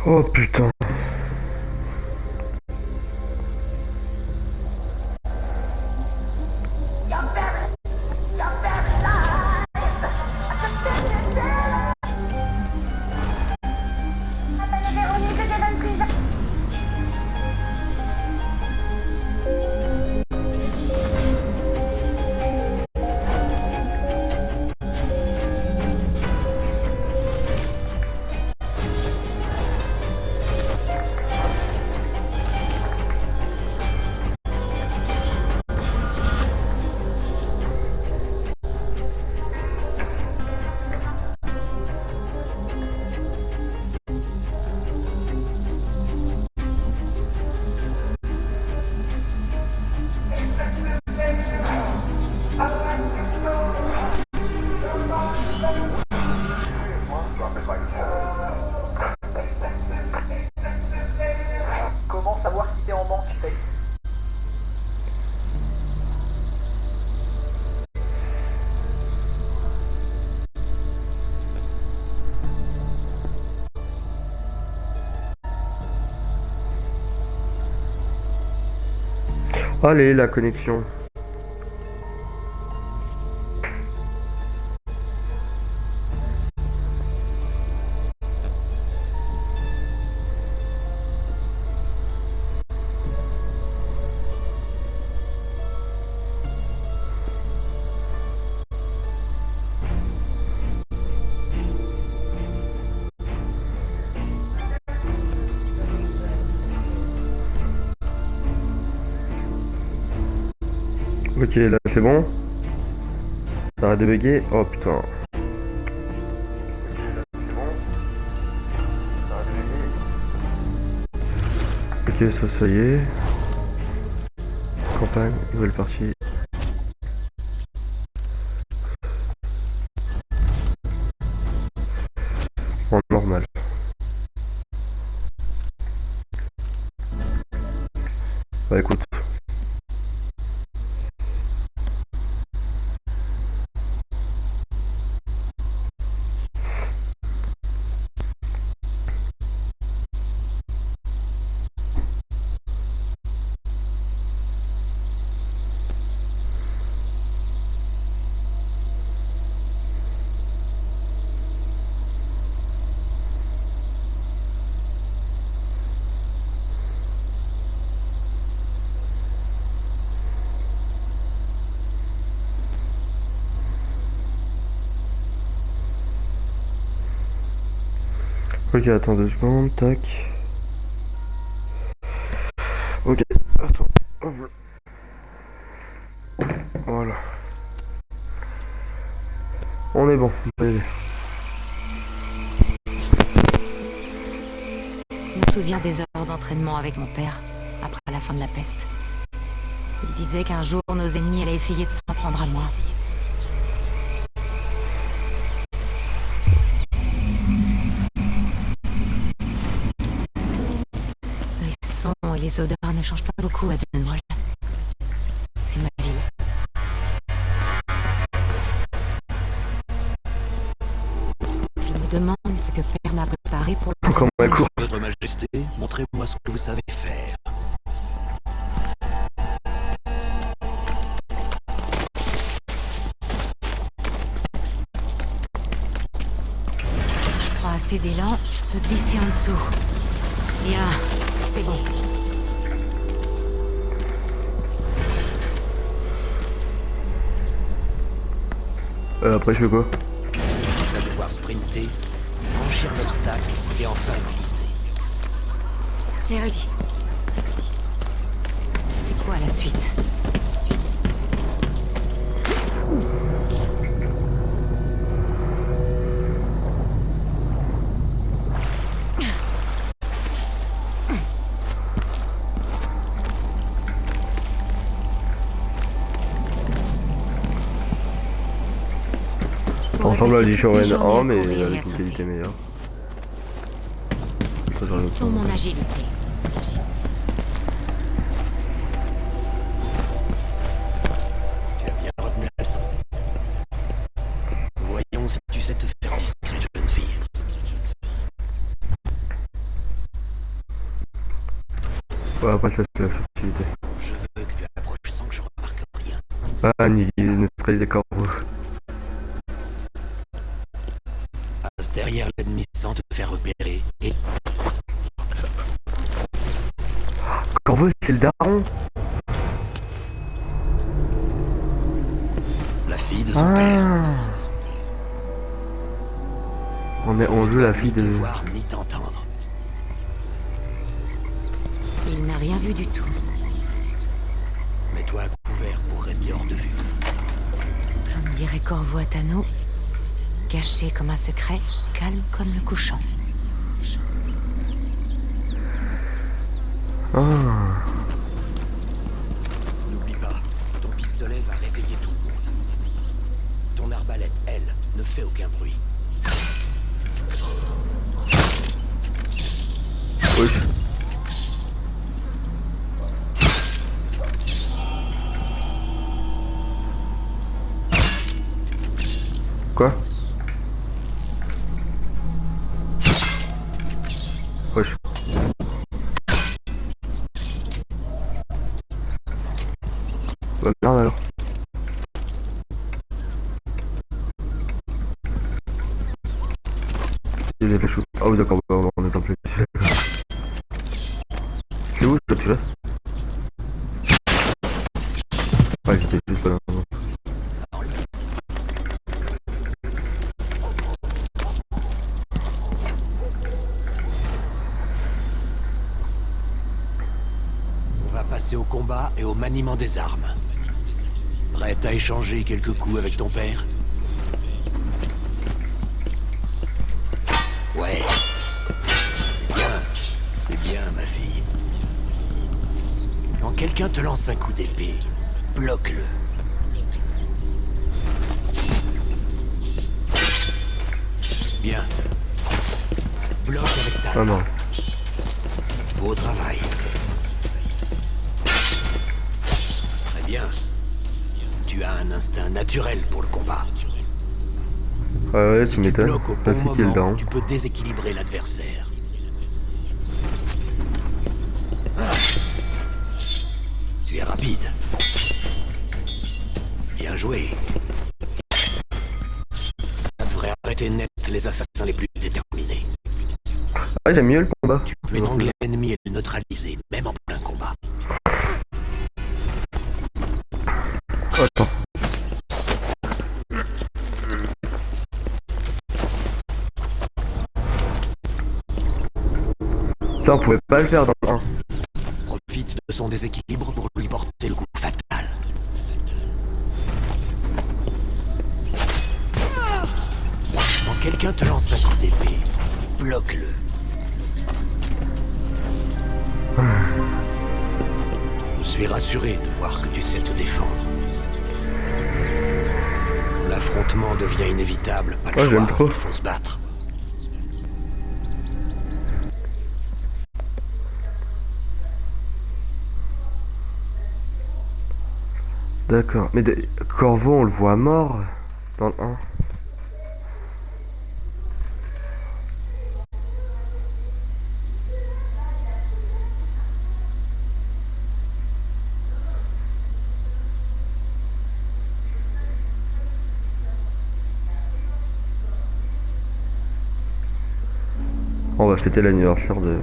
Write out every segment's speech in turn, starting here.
Oh putain. Comment savoir si t'es en manque, fait? Allez, la connexion. Ok, là c'est bon. Ça a débugué. Oh putain. Ok, ça y est. Campagne, nouvelle partie. En normal. Bah écoute. Ok, attends 2 secondes. Tac. Ok, attends. Hop là. Voilà. On est bon. Allez. Je me souviens des heures d'entraînement avec mon père, après la fin de la peste. Il disait qu'un jour, nos ennemis allaient essayer de s'en prendre à moi. Les sons et les odeurs ne changent pas beaucoup à Dunwall. C'est ma ville. Je me demande ce que père m'a préparé pour le Comme ma cour. Votre Majesté, montrez-moi ce que vous savez faire. Je prends assez d'élan, je peux glisser en dessous. Et c'est bon. Après je fais quoi? Il va devoir sprinter, franchir l'obstacle et enfin glisser. J'ai réussi. C'est quoi la suite? Ça ressemble à l'Ishoren 1 mais courir et avec à une sauter. qualité meilleure. Ça, j'en ai Testons besoin. mon agilité. Tu as bien retenu la leçon. Voyons si tu sais te faire discret, jeune fille. Ouais, après ça, c'est la subtilité. Je veux que tu approches sans que je remarque rien. Ah, neutraliser Corvo. Passe derrière l'ennemi sans te faire repérer et Corvo, c'est le daron. la fille de son père. On joue la fille Ni te de... voir ni t'entendre. Il n'a rien vu du tout. Mets-toi à couvert pour rester hors de vue. Comme dirait Corvo Attano, caché comme un secret, calme comme le couchant. Ah. N'oublie pas, ton pistolet va réveiller tout le monde. Ton arbalète, elle, ne fait aucun bruit. Oui. Quoi? Wesh. Bah merde alors. Il y a des flèches. Ah oui d'accord, on est en plus. C'est où toi tu l'as? Ouais j'étais juste pas là. On va passer au combat et au maniement des armes. Prête à échanger quelques coups avec ton père? Ouais. C'est bien, ma fille. Quand quelqu'un te lance un coup d'épée, bloque-le. Bien. Bloque avec ta Ah non. Beau travail. Très bien. Tu as un instinct naturel pour le combat. Ouais Si tu tu m'étonnes. bloques au La bon fille qui est le moment, daron. tu peux déséquilibrer l'adversaire. Tu es rapide. Bien joué. Ça devrait arrêter net les assassins les plus déterminés. Ah j'aime mieux le combat. Tu peux étrangler l'ennemi et le neutraliser, même en plein combat. Attends. Ça on pouvait pas le faire dans le 1. Profite de son déséquilibre pour lui porter le coup fatal. Quand quelqu'un te lance un coup d'épée, bloque-le. Je suis rassuré de voir que tu sais te défendre. L'affrontement devient inévitable, pas le Oh, j'aime choix, trop. il faut se battre. D'accord. Mais Corvo on le voit mort dans le 1. On va fêter l'anniversaire de...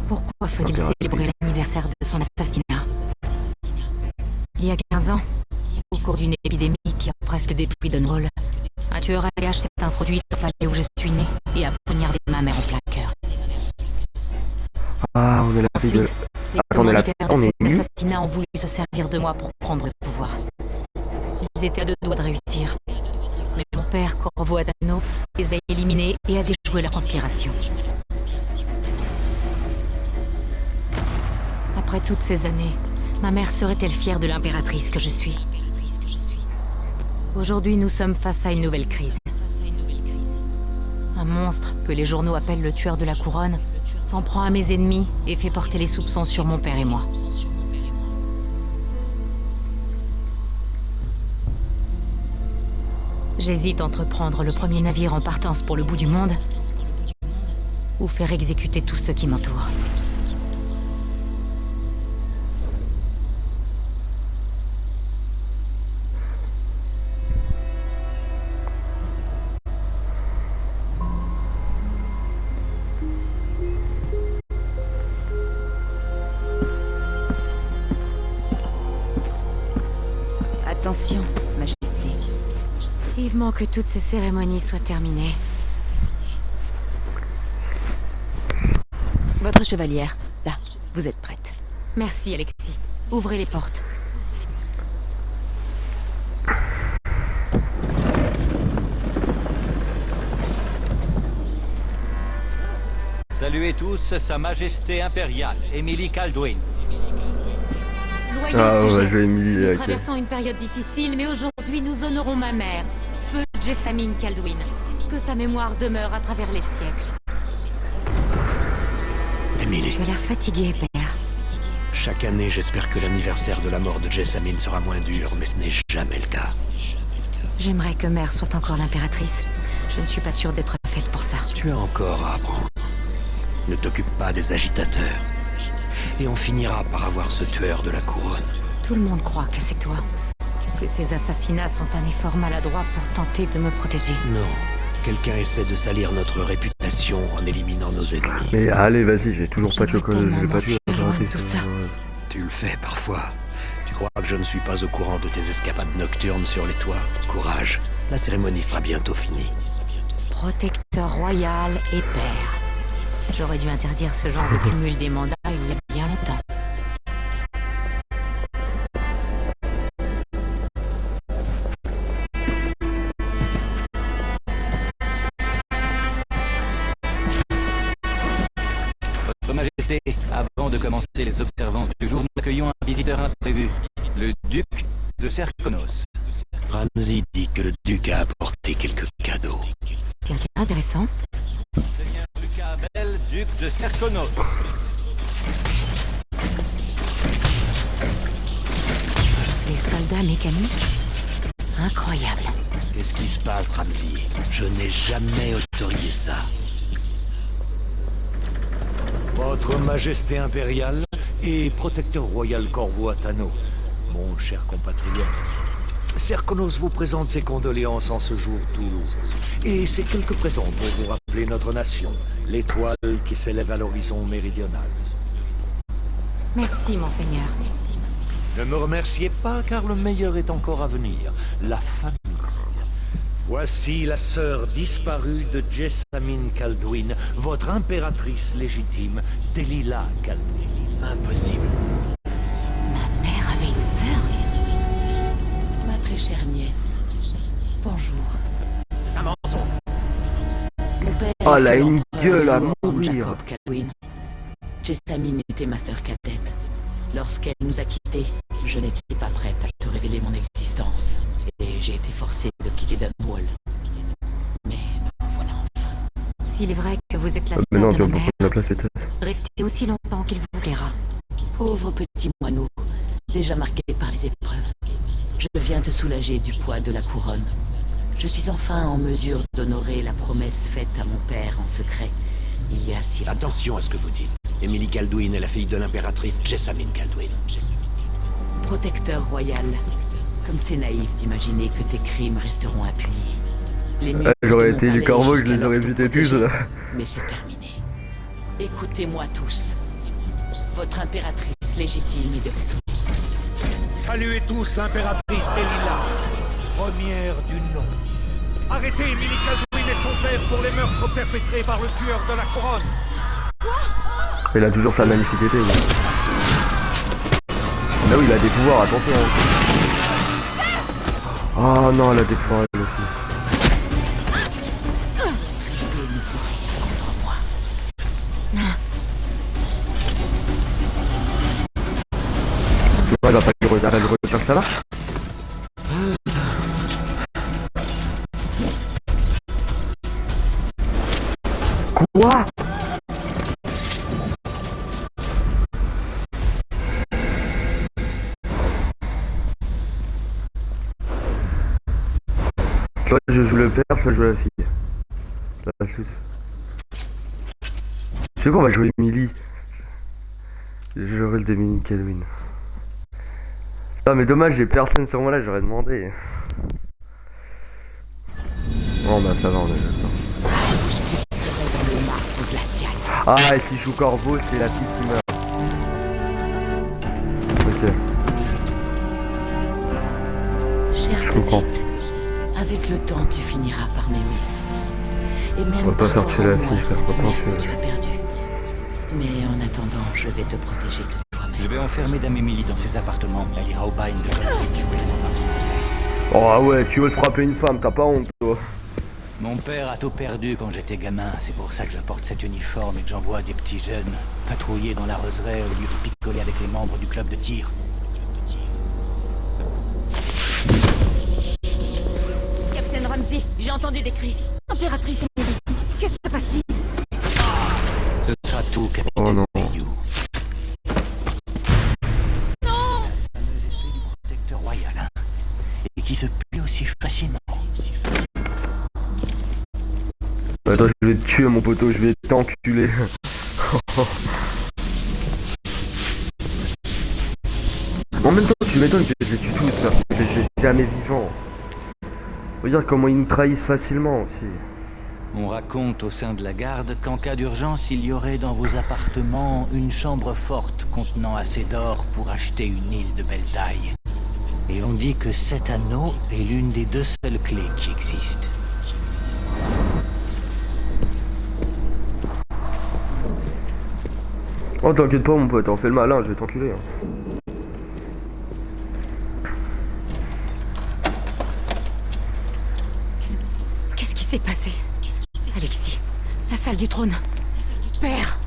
Pourquoi faut-il Impératrice. célébrer l'anniversaire de son assassinat? Il y a 15 ans, au cours d'une épidémie qui a presque détruit Dunwall, un tueur à gages s'est introduit au palais où je suis né et a poignardé ma mère en plein cœur. Ah on est la fille de... Ensuite, les Attends, on est là- commanditaires on de est cet nus. assassinat ont voulu se servir de moi pour prendre le pouvoir. Ils étaient à deux doigts de réussir. Mais mon père, Corvo Attano, les a éliminés et a déjoué leur conspiration. Après toutes ces années, ma mère serait-elle fière de l'impératrice que je suis? Aujourd'hui, nous sommes face à une nouvelle crise. Un monstre, que les journaux appellent le tueur de la couronne, s'en prend à mes ennemis et fait porter les soupçons sur mon père et moi. J'hésite entre prendre le premier navire en partance pour le bout du monde ou faire exécuter tous ceux qui m'entourent. Attention, Majesté. Vivement que toutes ces cérémonies soient terminées. Votre chevalière, là, vous êtes prête. Merci, Alexis. Ouvrez les portes. Saluez tous Sa Majesté impériale, Emily Kaldwin. Loyaux Ah ouais, sujets, je vais Emily nous avec traversons une période difficile, mais aujourd'hui nous honorons ma mère, feu Jessamine Kaldwin. Que sa mémoire demeure à travers les siècles. Emily, Tu as l'air fatigué, père. chaque année, j'espère que l'anniversaire de la mort de Jessamine sera moins dur, mais ce n'est jamais le cas. J'aimerais que mère soit encore l'impératrice. Je ne suis pas sûre d'être faite pour ça. Tu as encore à apprendre. Ne t'occupe pas des agitateurs. Et on finira par avoir ce tueur de la couronne. Tout le monde croit que c'est toi. Que ces assassinats sont un effort maladroit pour tenter de me protéger. Non. Quelqu'un essaie de salir notre réputation en éliminant nos ennemis. Mais allez, vas-y, j'ai toujours pas de J'aimerais chocolat. Je tellement l'ai pas tué. m'enfuir loin de tout ça. Tu le fais parfois. Tu crois que je ne suis pas au courant de tes escapades nocturnes sur les toits? Courage. La cérémonie sera bientôt finie. Protecteur royal et père. J'aurais dû interdire ce genre de cumul des mandats il y a bien longtemps. Votre Majesté, avant de commencer les observances du jour, nous accueillons un visiteur imprévu, le duc de Serkonos. Ramsay dit que le duc a apporté quelques cadeaux. Tiens, intéressant. Seigneur Lucas Abel, duc de Serkonos. Les soldats mécaniques? Incroyable. Qu'est-ce qui se passe, Ramsay? Je n'ai jamais autorisé ça. Votre Majesté impériale et protecteur royal Corvo Atano, mon cher compatriote. Serkonos vous présente ses condoléances en ce jour tout lourd. Et ses quelques présents pour vous rappeler notre nation, l'étoile qui s'élève à l'horizon méridional. Merci, monseigneur. Ne me remerciez pas car le meilleur est encore à venir, la famille. Voici la sœur disparue de Jessamine Kaldwin, votre impératrice légitime, Delilah Kaldwin. Impossible. Ma mère avait une sœur. Ma très chère nièce. Bonjour. C'est un mensonge. Mon père Oh, elle a fut une l'empereur gueule à Léon mourir. Jacob Kaldwin. Jessamine était ma sœur cadette. Lorsqu'elle nous a quittés, je n'étais pas prête à te révéler mon existence. Et j'ai été forcée de quitter Dunwall. Mais me voilà enfin. S'il est vrai que vous êtes la Mais sœur non, de tu vas ma pas mère, prendre la place, peut-être. restez aussi longtemps qu'il vous plaira. Pauvre petit moineau, déjà marqué par les épreuves. Je viens te soulager du poids de la couronne. Je suis enfin en mesure d'honorer la promesse faite à mon père en secret, il y a si longtemps. Attention à ce que vous dites. Emily Kaldwin est la fille de l'impératrice Jessamine Kaldwin. Protecteur royal. Comme c'est naïf d'imaginer que tes crimes resteront impunis. Les murs J'aurais de mon été les palais corbeaux, je les jusqu'alors aurais t'ont butés tous, protégé. là. Mais c'est terminé. Écoutez-moi tous. Votre impératrice légitime est de retour. Saluez tous l'impératrice Delilah, première du nom. Arrêtez Emily Kaldwin et son père pour les meurtres perpétrés par le tueur de la couronne. Il a toujours sa magnificité. Là oui, il a des pouvoirs, attention. Oh non, elle a des pouvoirs elle aussi. Tu vois, elle va pas lui retirer ça là. Quoi? Soit je joue le père, soit je joue la fille. Là, je sais qu'on va jouer Emily. Je jouerai le Dominique Kaldwin. Non mais dommage, j'ai personne sur moi là, j'aurais demandé. Oh bah ça va, on est d'accord. Dans le marbre glacial. Ah, et si je joue Corvo, c'est la fille qui meurt. Ok. je comprends. petite. Avec le temps, tu finiras par m'aimer. Et même On va pas faire parfois tuer la rendre-moi fille, faire cette content mère que- que tu as perdue. Mais en attendant, je vais te protéger de toi-même. Je vais enfermer Dame Emily dans ses appartements. Elle ira au bain de Redbridge où elle prendra son procès. Oh ah ouais, tu veux frapper une femme, t'as pas honte toi. Mon père a tout perdu quand j'étais gamin. C'est pour ça que je porte cet uniforme et que j'envoie des petits jeunes patrouiller dans la roseraie au lieu de picoler avec les membres du club de tir. Captain Ramsey, j'ai entendu des cris. Impératrice Emily, qu'est-ce qui se passe-t-il? Ce sera tout, Oh capitaine non. Bayou. Non! La fameuse épée du protecteur royal, hein. Et qui se plie aussi facilement. Attends, je vais te tuer mon poteau, je vais t'enculer. En même temps, tu m'étonnes que je les tue tous là. Je les jamais vivants. Regarde comment ils nous trahissent facilement aussi. On raconte au sein de la garde qu'en cas d'urgence, il y aurait dans vos appartements une chambre forte contenant assez d'or pour acheter une île de belle taille. Et on dit que cet anneau est l'une des 2 seules clés qui existent. Oh t'inquiète pas mon pote, on fait le malin, je vais t'enculer. Hein. Qu'est-ce qui s'est passé? Alexis, la salle du trône. Père,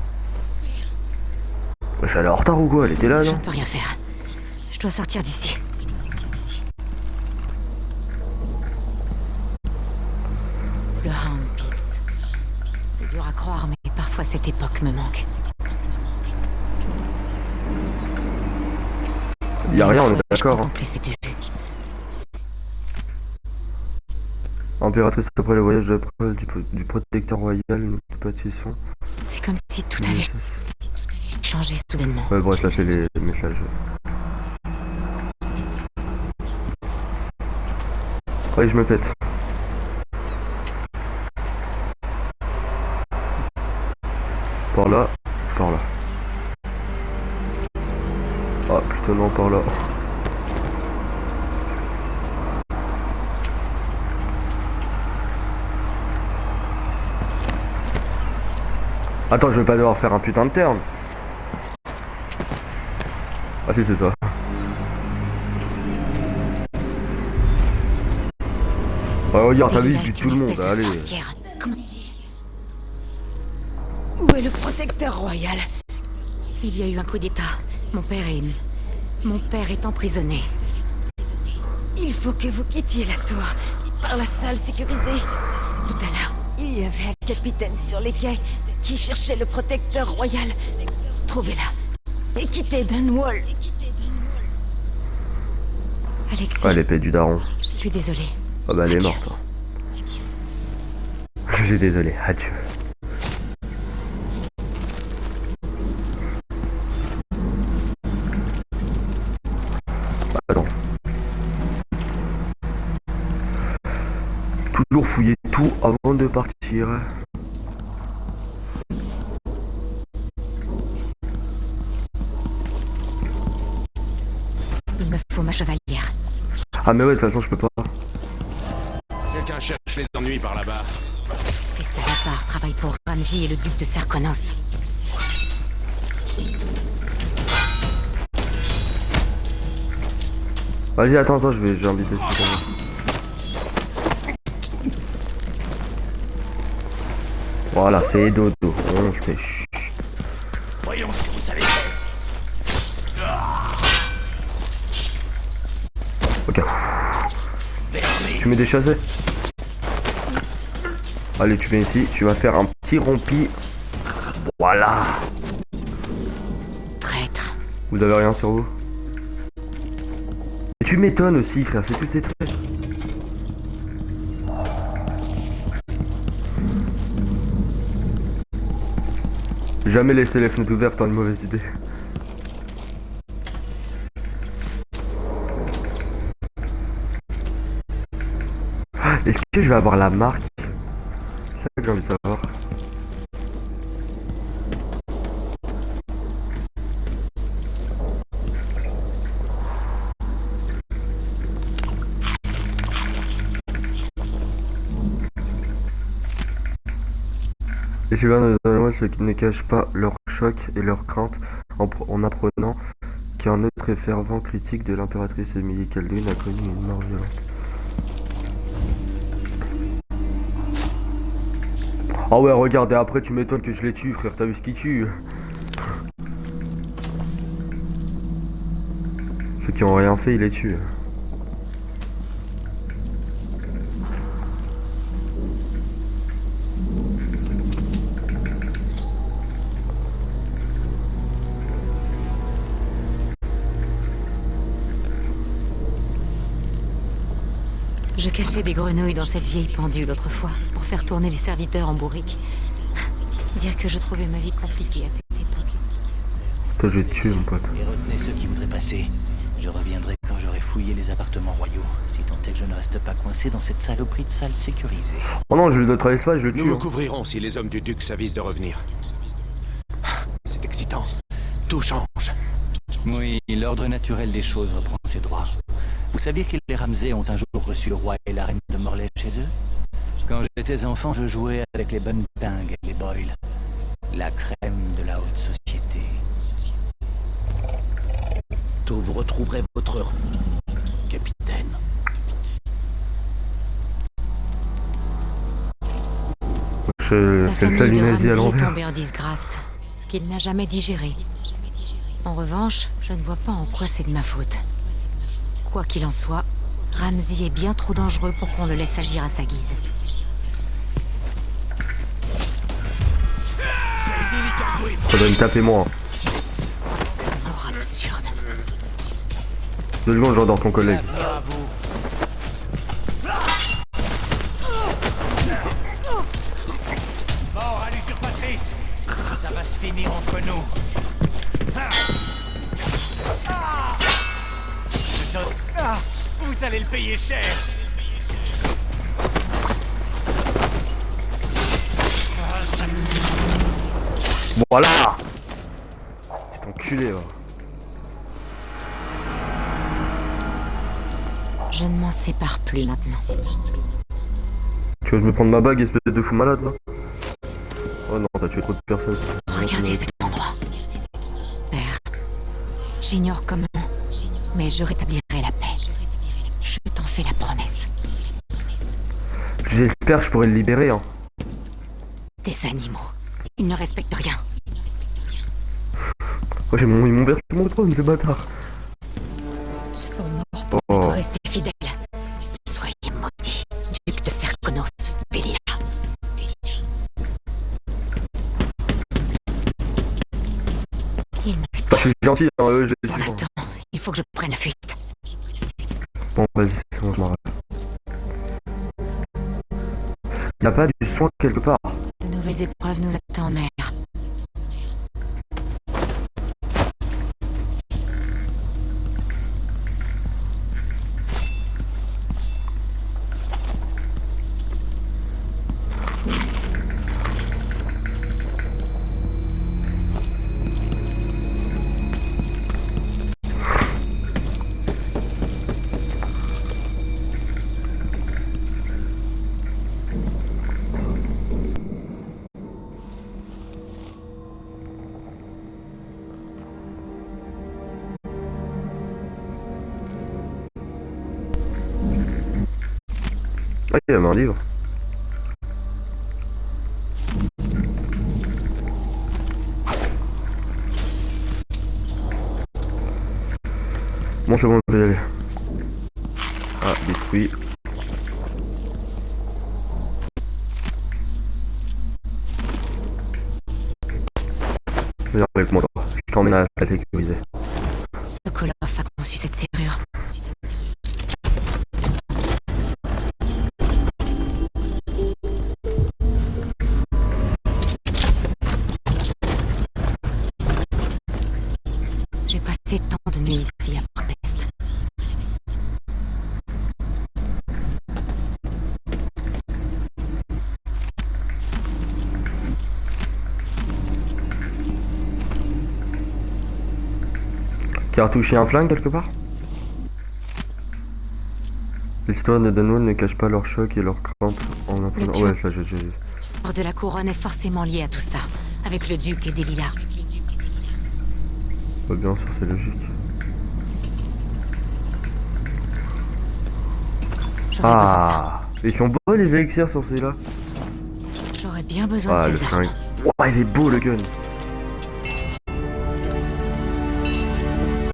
Je suis allé en retard ou quoi? Elle était là je non? ne peux rien faire. Je dois sortir d'ici. Le Hound Pits. C'est dur à croire, mais parfois cette époque me manque. Y a rien, on est Combien de fois ai-je d'accord. Hein. contemplé cette vue? Impératrice après le voyage de la preuve du protecteur royal, une pétition. C'est comme si tout avait changé soudainement. Ouais bref, là c'est les messages. Ouais je me pète. Par là, par là. Ah plutôt non par là. Attends, je vais pas devoir faire un putain de terme. Ah si c'est ça. Ouais regarde, t'as vu, il Delilah bute est tout le une monde, espèce de allez. sorcière. Où est le protecteur royal? Il y a eu un coup d'état. Mon père est emprisonné. Il faut que vous quittiez la tour par la salle sécurisée. Tout à l'heure, il y avait un capitaine sur les quais qui cherchait le protecteur royal. Trouvez-la et quittez Dunwall. Alexis, Ah l'épée du daron. je suis désolée. Ah bah elle est Adieu. morte. Hein. Je suis désolé, adieu. Attends. Toujours fouiller tout avant de partir. Il me faut ma chevalière. Ah mais ouais, de toute façon je peux pas. Quelqu'un cherche les ennuis par là-bas. Ces salopards travaillent pour Ramsey et le duc de Serkonos. Vas-y, attends, j'ai envie de dessus. Voilà, fais dodo. On fait chut. Voyons ce que vous savez. Ok. Tu mets des chassés. Allez, tu viens ici, tu vas faire un petit rompi. Voilà. Traître. Vous avez rien sur vous? Et tu m'étonnes aussi, frère, c'est tout tes traits. Jamais laisser les fenêtres ouvertes en une mauvaise idée. Est-ce que je vais avoir la marque? C'est ça que j'ai envie de savoir. Les citoyens de Dunwall ne cachent pas leur choc et leur crainte en apprenant qu'un autre fervent critique de l'impératrice Emily Kaldwin a connu une mort violente. Ah ouais, regarde, et après tu m'étonnes que je les tue, frère, t'as vu ce qu'ils tuent? Ceux qui ont rien fait, ils les tuent. Je cachais des grenouilles dans cette vieille pendule autrefois, pour faire tourner les serviteurs en bourrique. Dire que je trouvais ma vie compliquée à cette époque. Toi, je vais te tuer, mon pote. Et retenez ceux qui voudraient passer. Je reviendrai quand j'aurai fouillé les appartements royaux, si tant est que je ne reste pas coincé dans cette saloperie de salle sécurisée. Oh non, je lui neutralise pas, je le Nous tue. vous couvrirons si les hommes du duc s'avisent de revenir. C'est excitant. Tout change. Oui, l'ordre naturel des choses reprend ses droits. Vous saviez que les Ramsay ont un jour reçu le roi et la reine de Morlaix chez eux? Quand j'étais enfant, je jouais avec les Bunting et les Boyle. La crème de la haute société. Tôt vous retrouverez votre heure, capitaine. C'est La le famille salut de nazi à Ramsay est l'envers. tombée en disgrâce, ce qu'il n'a jamais digéré. En revanche, je ne vois pas en quoi c'est de ma faute. Quoi qu'il en soit, Ramsay est bien trop dangereux pour qu'on le laisse agir à sa guise. Faudrait me taper moi. C'est mort absurde. 2 secondes, j'endors ton collègue. Mort à l'usurpatrice! Ça va se finir entre nous. Vous allez le payer cher. Voilà. C'est enculé, va. Je ne m'en sépare plus maintenant. Tu veux me prendre ma bague, espèce de fou malade, là? Oh non, t'as tué trop de personnes. Regardez cet endroit. Père, j'ignore comment, mais je rétablirai la paix. Je t'en fais la promesse. J'espère que je pourrai le libérer, hein. Des animaux. Ils ne respectent rien. Oh, ils m'ont versé mon trône, ces bâtards. Ils sont morts pour Oh. rester fidèles. Soyez maudits, duc de Serkonos, Delia. Il n'a Enfin, je suis gentil, hein, je les pour suis. l'instant. Il faut que je prenne la fuite. Bon, vas-y, c'est bon, je m'en rappelle. Y'a pas du soin quelque part. De nouvelles épreuves nous attendent, mère. Ah, il y avait un livre. Bon, c'est bon, on peut y aller. Ah, des fruits. Viens avec moi, je t'emmène à la salle sécurisée. Sokolov a conçu cette serrure. J'ai passé tant de nuits ici à Pest. Cartouche et un flingue quelque part? Les citoyens de Dunwall ne cachent pas leur choc et leur crainte en apprenant... tueur. Ouais, ça j'ai vu. de la couronne est forcément lié à tout ça, avec le duc et des lilas. Bah, bien sûr, c'est logique. J'aurais besoin de ça. Ah, ils sont beaux les élixirs sur celui-là. J'aurais bien besoin Ah, de le ces flingue. armes. Ouah, il est beau le gun.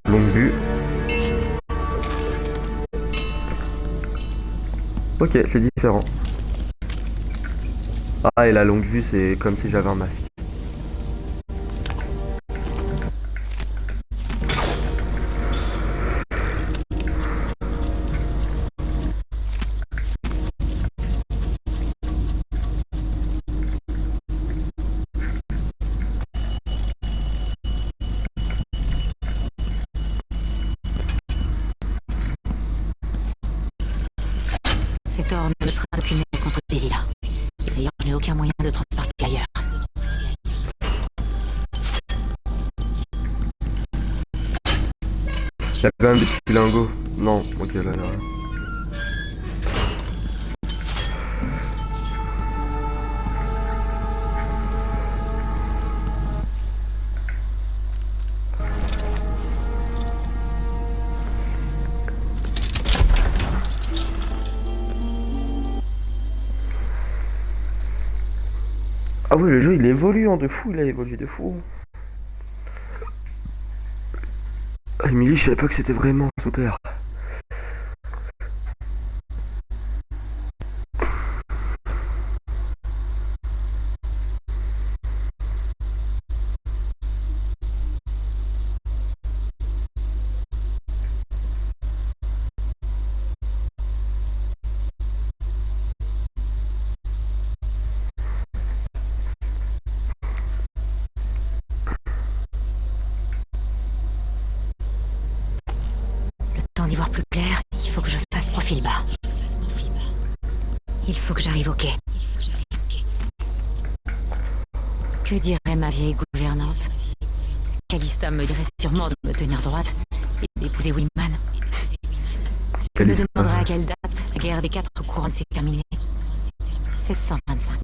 Longue vue. Ok, c'est différent. Ah, et la longue vue, c'est comme si j'avais un masque. Cet or ne sera aucune aide contre des lilas. D'ailleurs, je n'ai aucun moyen de transporter ailleurs. Il y a quand même des petits lingots. Non, ok, là, là. Ah oui, le jeu il évolue de fou, il a évolué de fou. Ah, Emily, je savais pas que c'était vraiment son père. D'y voir plus clair, il faut que je fasse profil bas. Il faut que j'arrive au quai. Que dirait ma vieille gouvernante? Callista me dirait sûrement de me tenir droite et d'épouser Willman. Elle me demandera à quelle date la guerre des 4 couronnes s'est terminée. 1625.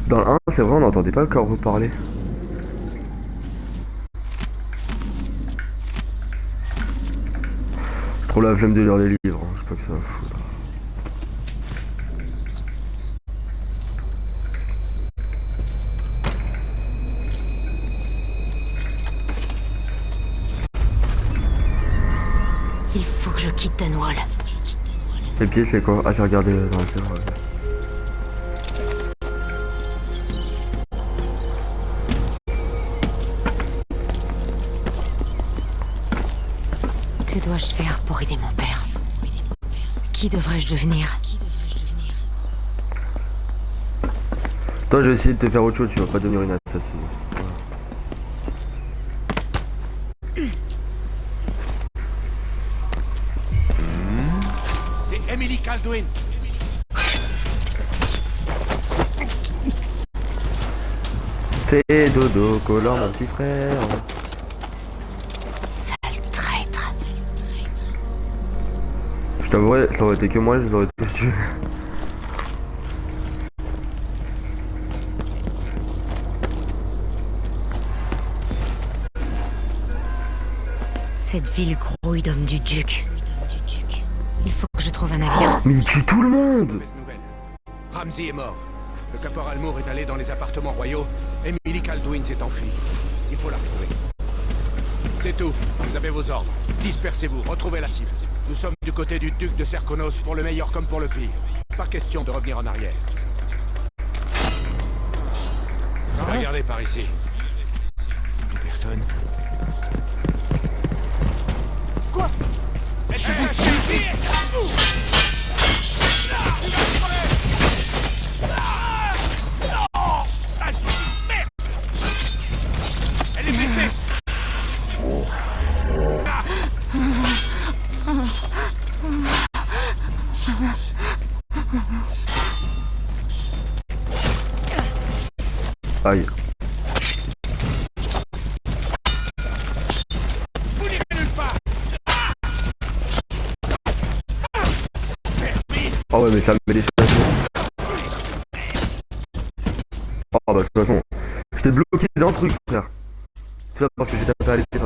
Dans le 1, c'est vrai, on n'entendait pas le corbeau parler. Trop la flemme de lire les livres, hein. Je sais pas que ça va foutre. Il faut que je quitte Dunwall. Les pieds, c'est quoi? Ah, j'ai regardé dans la serre. Que dois-je faire pour aider mon père? Qui devrais-je devenir? Toi, je vais essayer de te faire autre chose, tu vas pas devenir une assassine. C'est Emily Kaldwin. C'est Dodo Collant, mon petit frère. Sale traître. Je t'avouerais, ça aurait été que moi, je les aurais tous tués. Cette ville grouille d'hommes du duc. Il faut que je trouve un navire. Mais il tue tout le monde! Mauvaise nouvelle. Ramsey est mort. Le caporal Moore est allé dans les appartements royaux. Emily Kaldwin s'est enfuie. Il faut la retrouver. C'est tout. Vous avez vos ordres. Dispersez-vous. Retrouvez la cible. Nous sommes du côté du duc de Serkonos pour le meilleur comme pour le pire. Pas question de revenir en arrière. Regardez par ici. Plus personne. Quoi? Je vous tue! Elle est blessée! Aïe. Vous n'irez nulle part! Ah ouais, mais ça me met les choses. Ah bah de toute façon, j'étais bloqué dans le truc, frère. Tout ça parce que j'ai tapé à l'épée.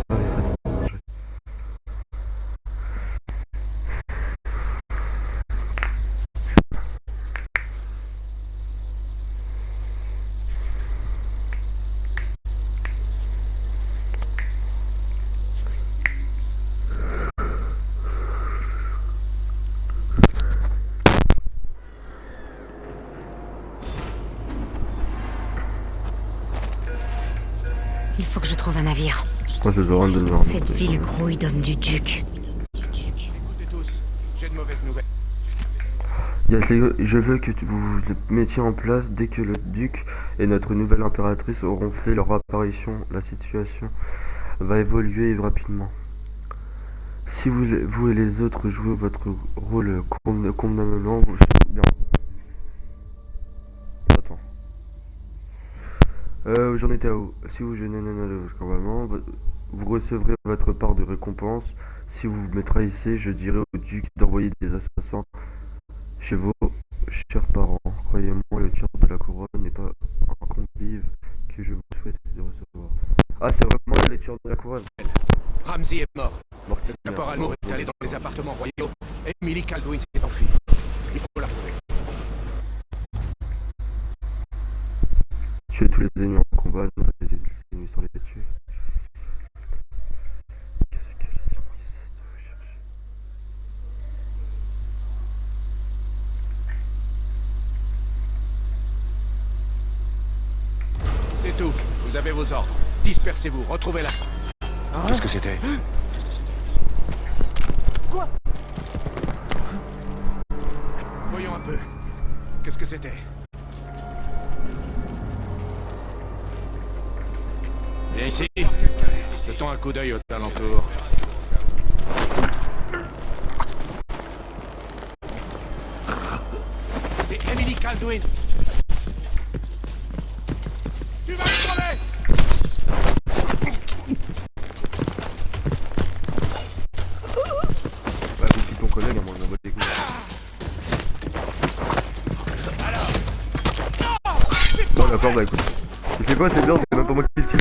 Il faut que je trouve un navire. Moi je veux de voir. Cette ville grouille d'hommes du duc. Écoutez tous, j'ai de mauvaises nouvelles. Je veux que vous le mettiez en place dès que le duc et notre nouvelle impératrice auront fait leur apparition. La situation va évoluer rapidement. Si vous et les autres jouez votre rôle convenablement, vous serez bien. Attends. J'en étais à où? Si vous jeûnez normalement, vous recevrez votre part de récompense. Si vous me trahissez, je dirai au duc d'envoyer des assassins chez vos chers parents. Croyez-moi, le tir de la couronne n'est pas un convive que je vous souhaite de recevoir. Ah, c'est vraiment la lecture de la couronne. Ramsey est mort. Mortimer. Le caporal Moore est allé dans les appartements royaux. Emily Kaldwin s'est enfuie. Il faut la retrouver. Tuez tous les ennemis en combat, non pas les ennemis sans les tuer. Qu'est-ce que les ennemis cessent de rechercher? C'est tout. Vous avez vos ordres. Dispersez-vous. Retrouvez-la. Qu'est-ce que c'était? Quoi? Voyons un peu. Qu'est-ce que c'était? Viens ici. Jetons un coup d'œil aux alentours. C'est Emily Kaldwin. Tu vas me crever! Bah, depuis ton collègue, à moi, il m'envoie des coups. Bon, d'accord, bah écoute. Tu fais quoi, c'est bien, c'est même pas moi qui le tue.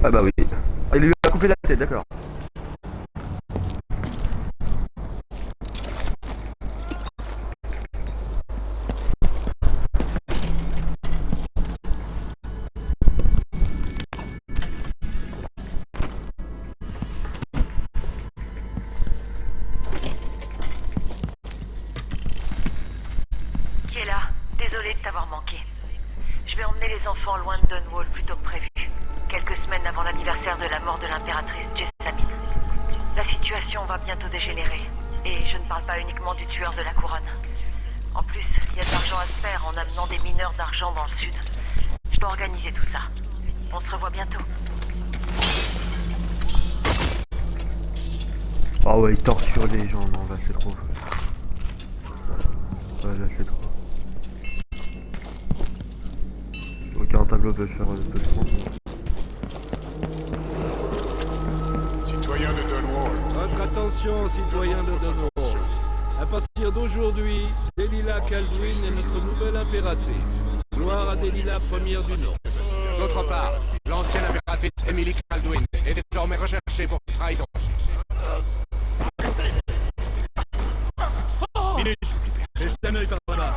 Ah bah oui. Ah, il lui a coupé la tête, d'accord. Qui est là? Désolée de t'avoir manqué. Je vais emmener les enfants loin de Dunwall plus tôt que prévu. Quelques semaines avant l'anniversaire de la mort de l'impératrice Jessamine. La situation va bientôt dégénérer. Et je ne parle pas uniquement du tueur de la couronne. En plus, il y a de l'argent à se faire en amenant des mineurs d'argent dans le sud. Je dois organiser tout ça. On se revoit bientôt. Ah ouais, il torture les gens, non, là c'est trop. Ouais, là c'est trop. Aucun tableau peut faire peut le prendre. Citoyen de Dunwall. Votre attention, citoyens de Dunwall. À partir d'aujourd'hui, Delilah Kaldwin est notre nouvelle impératrice. Gloire à Delilah première du nom. D'autre part, l'ancienne impératrice Emily Kaldwin est désormais recherchée pour trahison. Minute. Et je un œil par là-bas.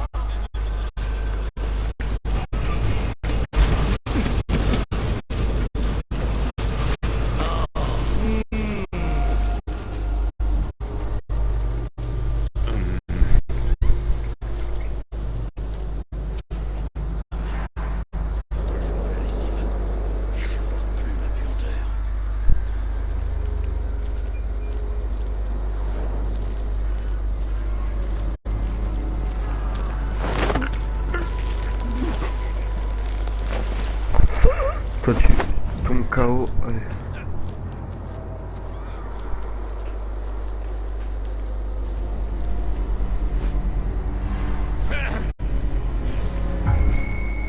Toi tu tombes KO. Allez.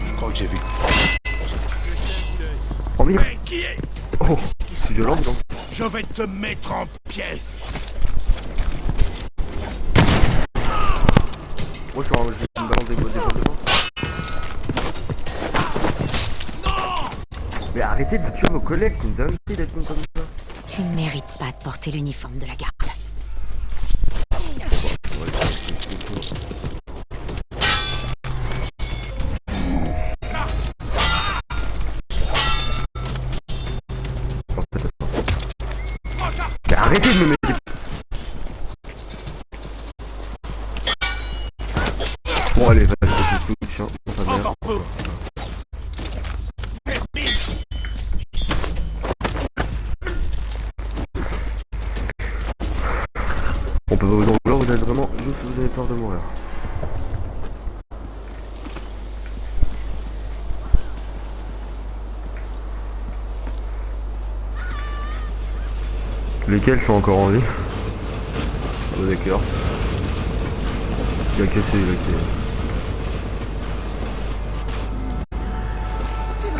Je crois que j'ai vu. Oh merde. Qui est? Oh Oh, c'est violent, non? Je vais te mettre en pièces. Moi je vais me balancer des balles devant. Mais arrêtez de tuer vos collègues, c'est une dinguerie d'être con comme ça. Tu ne mérites pas de porter l'uniforme de la garde. Mais arrêtez de me mettre. Bon allez, vas-y, je suis tout, tiens, ça va. On peut vous en vouloir, vous êtes vraiment juste, vous avez peur de mourir. Lesquels sont encore en vie? Oh d'accord. Il a cassé, il a cassé.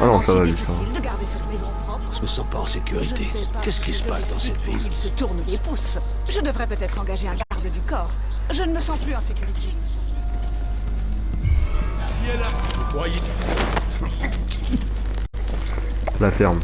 Ah non, ça va lui ça. De garder cette maison propre. Je me sens pas en sécurité. Qu'est-ce qui se passe dans cette ville? Il se tourne les pouces. Je devrais peut-être engager un garde du corps. Je ne me sens plus en sécurité. Vous croyez? La ferme.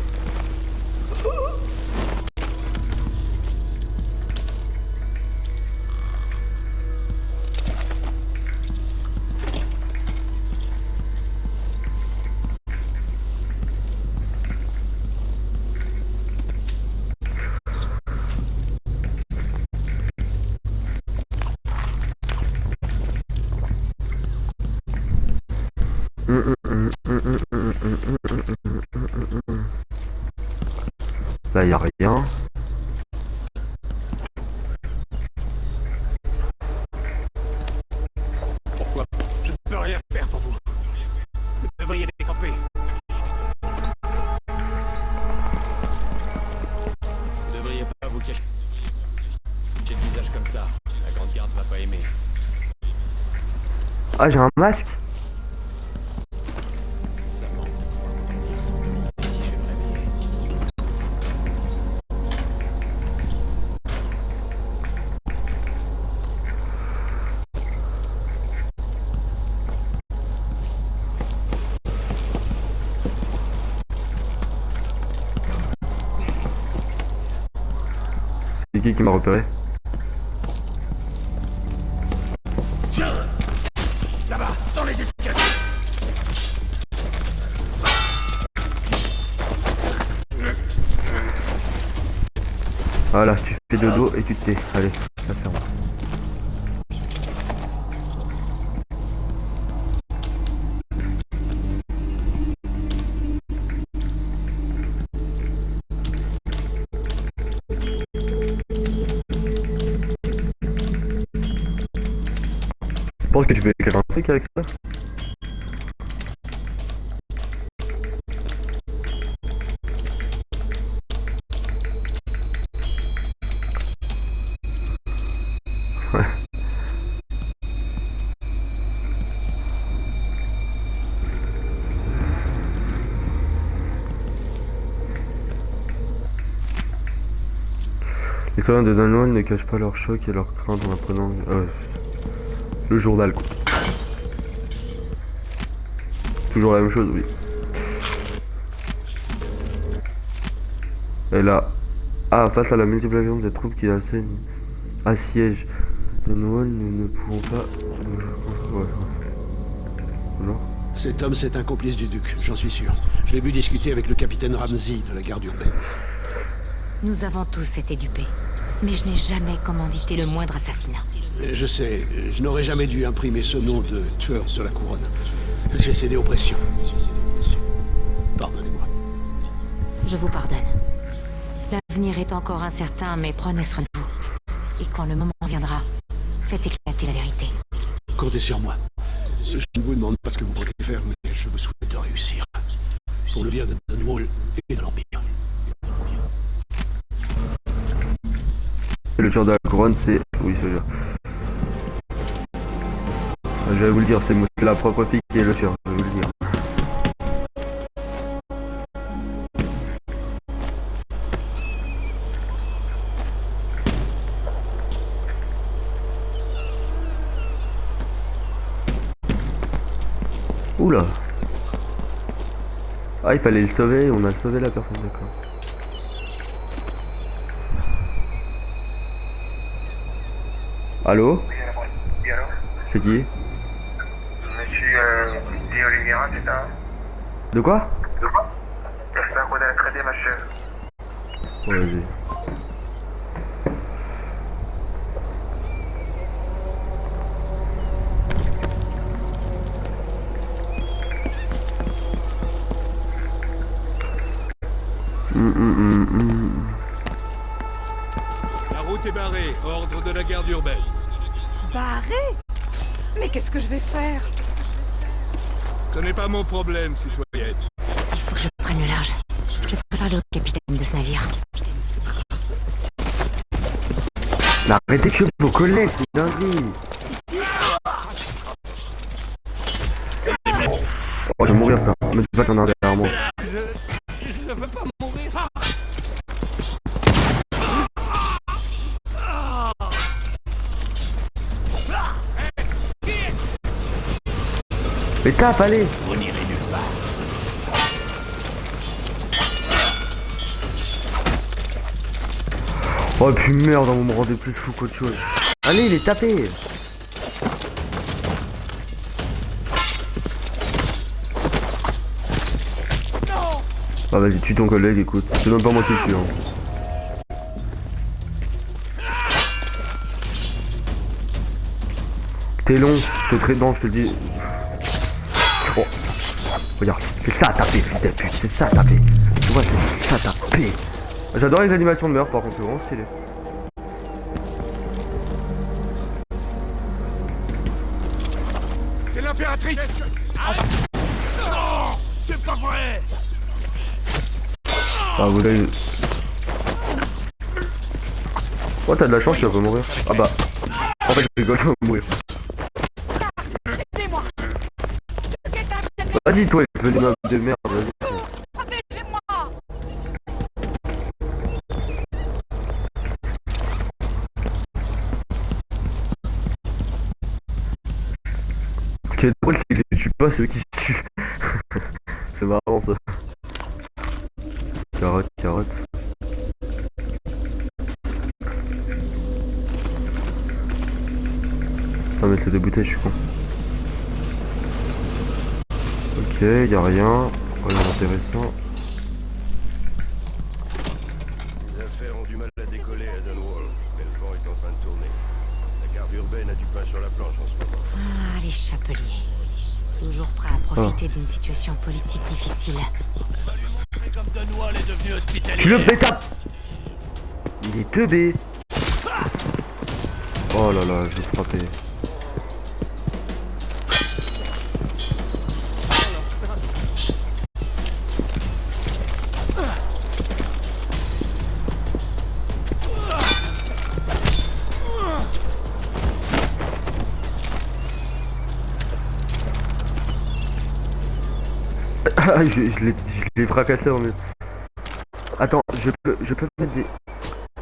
Là y a rien. Pourquoi? Je ne peux rien faire pour vous. Vous devriez décamper. Vous devriez pas vous cacher le visage comme ça. La grande garde va pas aimer. Ah j'ai un masque. Ça manque. Il ressemble si je vais me réveiller. C'est qui m'a repéré? Tiens! Là-bas, dans les escaliers! Voilà, tu fais dodo et tu te tais. Allez, la ferme. Je pense que tu peux écrire un truc avec ça. Ouais. Les citoyens de Dunwall ne cachent pas leur choc et leur crainte en apprenant le journal quoi. Toujours la même chose, oui. Et là, face à la multiplication des troupes qui assiègent Dunwall, nous ne pouvons pas... Ouais. Bonjour. Cet homme, c'est un complice du duc, j'en suis sûr. Je l'ai vu discuter avec le capitaine Ramsey de la garde urbaine. Nous avons tous été dupés. Mais je n'ai jamais commandité le moindre assassinat. Je sais, je n'aurais jamais dû imprimer ce nom de tueur de la couronne. J'ai cédé aux pressions. Pardonnez-moi. Je vous pardonne. L'avenir est encore incertain, mais prenez soin de vous. Et quand le moment viendra, faites éclater la vérité. Comptez sur moi. Je ne vous demande pas ce que vous comptez faire, mais je vous souhaite de réussir. Pour le bien de Dunwall et de l'Empire. Le tueur de la couronne, c'est... Oui, c'est sûr. Je vais vous le dire, c'est la propre fille qui est le tueur, je vais vous le dire. Oula. Ah, il fallait le sauver, on a sauvé la personne, d'accord. Allô? Oui, allô? C'est qui? Monsieur Di Oliveira, c'est ça? De quoi? C'est un code à la traiter, monsieur. Ouais, vas-y. La route est barrée, ordre de la garde urbaine. Barré? Mais qu'est-ce que je vais faire? Ce n'est pas mon problème, citoyenne. Il faut que je prenne le large. Je devrais parler au capitaine de ce navire. Mais arrêtez de choper vos collègues, c'est dingue. Oh, je vais mourir, frère. Me dis pas qu'on a derrière moi. Je veux pas mourir. Mais tape, allez. Vous n'irez nulle part. Oh, et puis merde, vous me rendez plus fou qu'autre chose. Allez, il est tapé. Ah, vas-y, tue ton collègue, écoute. C'est même pas moi qui le tue, hein. T'es long, t'es très long, je te le dis. Oh. Regarde, c'est ça taper, fils de pute, c'est ça taper. Tu vois, c'est ça taper. J'adore les animations de meurtre, par contre, c'est vraiment stylé. C'est l'impératrice. Non, c'est pas vrai. Ah, vous l'avez. Oh, t'as de la chance, tu vas pas mourir. Ah bah. En fait, je rigole, je vais mourir. Vas-y, toi, il peut les meubles de merde, vas-y. Ce qui est drôle, c'est que je tue pas ceux qui se tuent. C'est marrant ça. Carotte, carotte. Ah mais c'est des bouteilles, je suis con. Ok, y'a rien. Rien d'intéressant. Les affaires ont du mal à décoller à Dunwall, mais le vent est en train de tourner. La garde urbaine a du pain sur la planche en ce moment. Ah, les chapeliers. Toujours prêts à profiter d'une situation politique difficile. Comme Dunwall est devenu hospitalier. Tu le pétape. Il est teubé. Oh là là, je vais frapper. Ah, je l'ai fracassé en mieux. Attends, je peux mettre des...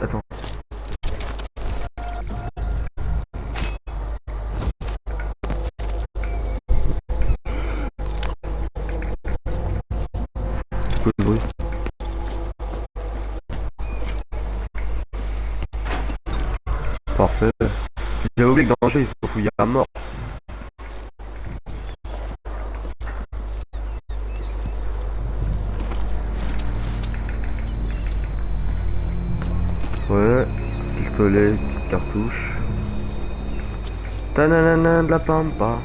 Attends. Quoi le bruit? Parfait. J'ai oublié que dans le jeu il faut fouiller à mort. Ouais, pistolet, petite cartouche. Tananana de la pampa.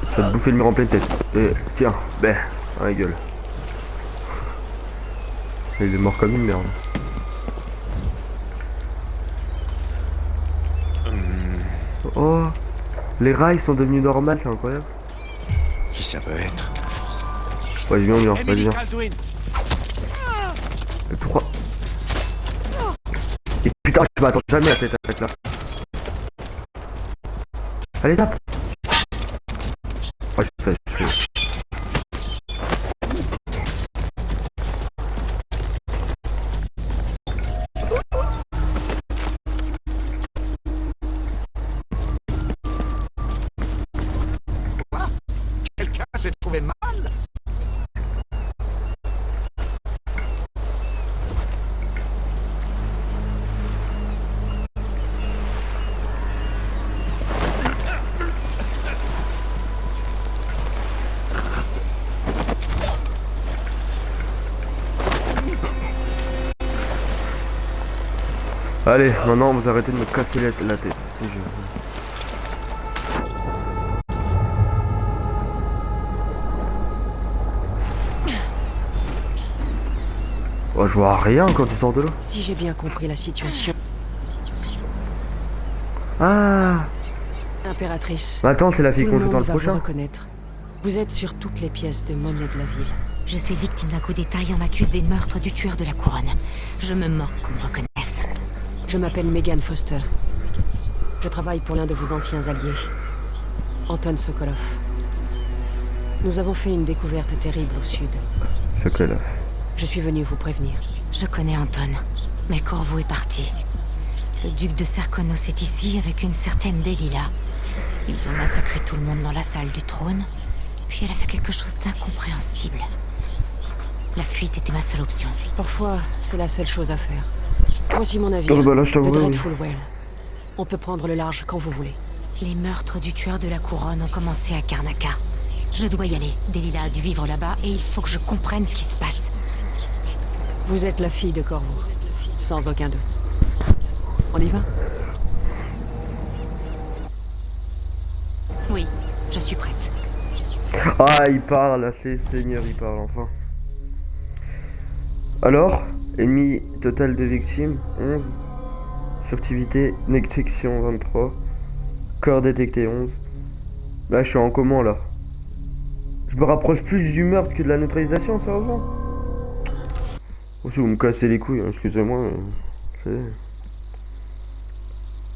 Je vais te bouffer le mur en pleine tête. Et tiens, ben, dans la gueule. Et il est mort comme une merde. Oh, les rails sont devenus normales, c'est incroyable. Qui ça peut être? Ouais, viens, viens, vas-y, viens. Kaldwin. Et pourquoi? Et putain, je m'attends jamais à cette attaque là. Allez, tape. Ouais, je fais. Quelqu'un s'est trouvé mal? Allez, maintenant vous arrêtez de me casser la tête. Oh, je vois rien quand tu sors de l'eau. Si j'ai bien compris la situation. Ah. Impératrice. Attends, c'est la fille tout qu'on le joue dans monde le va vous prochain. reconnaître. Vous êtes sur toutes les pièces de monnaie de la ville. Je suis victime d'un coup d'état et on m'accuse des meurtres du tueur de la couronne. Je me moque qu'on me reconnaisse. Je m'appelle Megan Foster. Je travaille pour l'un de vos anciens alliés, Anton Sokolov. Nous avons fait une découverte terrible au sud. Sokolov. Je suis venu vous prévenir. Je connais Anton, mais Corvo est parti. Le duc de Serkonos est ici avec une certaine Delilah. Ils ont massacré tout le monde dans la salle du trône, puis elle a fait quelque chose d'incompréhensible. La fuite était ma seule option. Parfois, c'est la seule chose à faire. Voici mon avis. Oh, bah là, je t'avoue, le oui. Dreadful Well. On peut prendre le large quand vous voulez. Les meurtres du tueur de la couronne ont commencé à Karnaca. Je dois y aller. Delilah a dû vivre là-bas et il faut que je comprenne ce qui se passe. Vous êtes la fille de Corvo, sans aucun doute. On y va? Oui, je suis prête. Ah, il parle, c'est Seigneur, il parle enfin. Alors, ennemi total de victimes, 11. Furtivité, détection 23. Corps détecté 11. Là, je suis en comment, là? Je me rapproche plus du meurtre que de la neutralisation, sérieusement. Oh, si vous me cassez les couilles, hein, excusez-moi.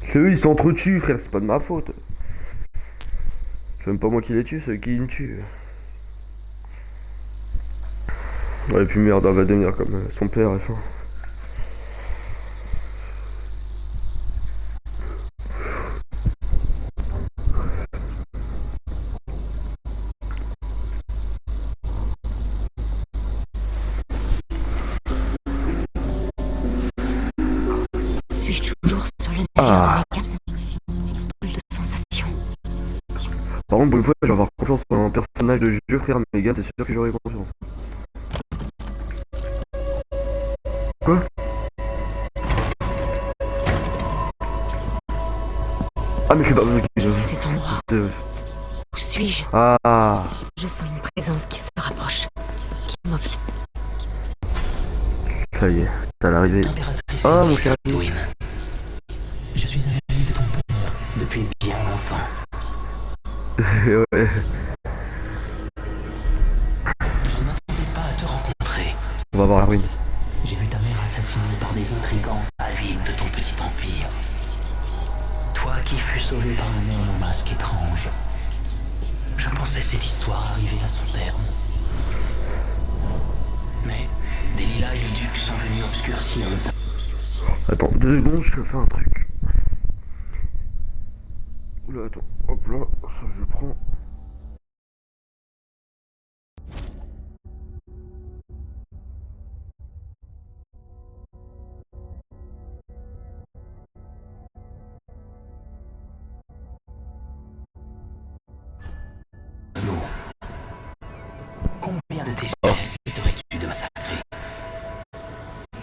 C'est eux, ils s'entretuent, frère, c'est pas de ma faute. C'est même pas moi qui les tue, c'est eux qui me tuent. Ouais, et puis merde, elle va devenir comme son père, enfin. Suis-je toujours sur le navire de Megan? Drôle de sensation. Par contre, pour une fois, je vais avoir confiance en un personnage de jeu, frère Megan, c'est sûr que j'aurai confiance. Quoi? Ah, mais c'est pas vrai que Cet endroit. Où suis-je? Ah. Je sens une présence qui se rapproche, qui m'observe. Ça y est, t'as l'arrivée. Ah, mon cher Edwin. Je suis un ami de ton père depuis bien longtemps. Ouais. Je ne m'attendais pas à te rencontrer. On va voir la ruine. J'ai vu ta mère assassinée par des intrigants avides de ton petit empire. Toi qui fus sauvé par un homme au masque étrange. Je pensais cette histoire arriver à son terme. Mais Delilah et le duc sont venus obscurcir le... Attends, 2 secondes, je fais un truc. Oula, attends, hop là, ça je prends. Combien de tes espèces essaierais-tu de massacrer?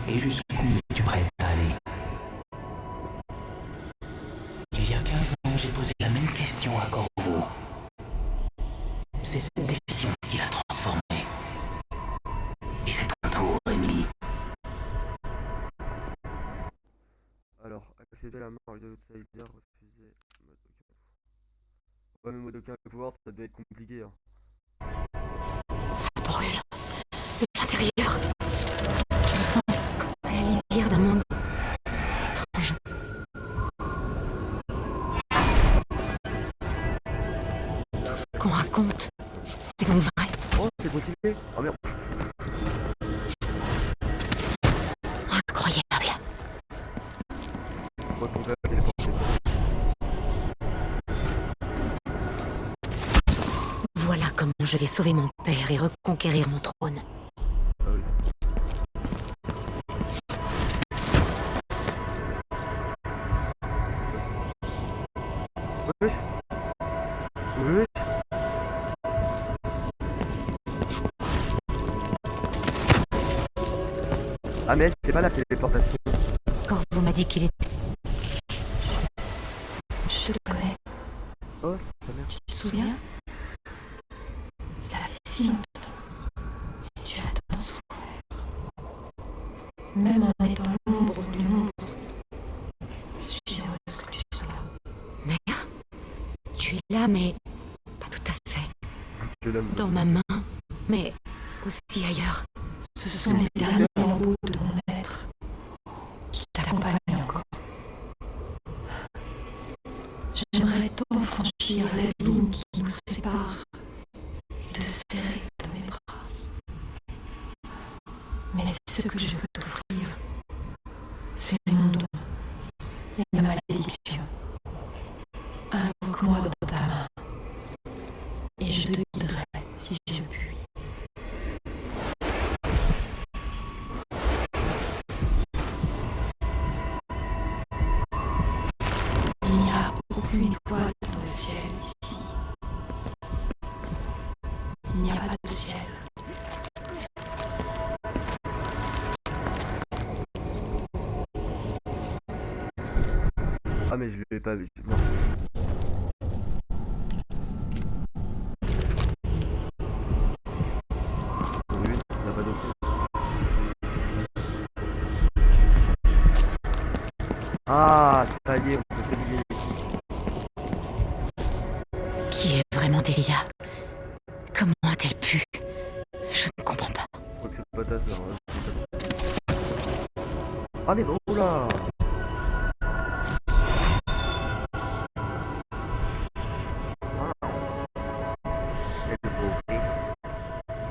Et jusqu'où es-tu prête à aller? Il y a 15 ans, j'ai posé la même question à Corvo. C'est cette décision qui l'a transformé. Et c'est ton tour, Emily. Alors, accepter la mort de l'outsider, refuser mode aucun. Ouais, mais mode aucun pouvoir, ça doit être compliqué. Hein. Ça brûle. De l'intérieur. Je me sens comme à la lisière d'un monde étrange. Tout ce qu'on raconte, c'est donc vrai. Oh, c'est continué. Oh merde. Incroyable. Pourquoi ton gars est téléporté? Voilà comment je vais sauver mon père et reconquérir mon trône. Ah oui. Wesh. Wesh. Ah mais c'est pas la téléportation. Corvo m'a dit qu'il était... Je le connais. Oh, sa mère. Tu te souviens? Ça fait si longtemps. Tu as tant souffert. Même en étant l'ombre du monde. Je suis heureuse que tu sois là. Mère? Tu es là, mais pas tout à fait. Dans ma main, mais aussi ailleurs. Ce sont les derniers lambeaux de mon être qui t'accompagnent encore. J'aimerais tant franchir l'abîme qui nous sépare et te serrer dans mes bras. Mais ce que je peux t'offrir, c'est mon don et ma malédiction. Invoque-moi dans ta main et je te guiderai si je puis. Il n'y a aucune étoile dans le ciel ici. Il n'y a pas de ciel. Ah mais je l'ai pas vu. Non. Oui, on n'a pas d'autre. Ah, ça y est, on peut se lier. Qui est vraiment Delilah? Comment a-t-elle pu? Je ne comprends pas. Je crois que c'est pas ta sœur. Hein. Ah mais bon, oula.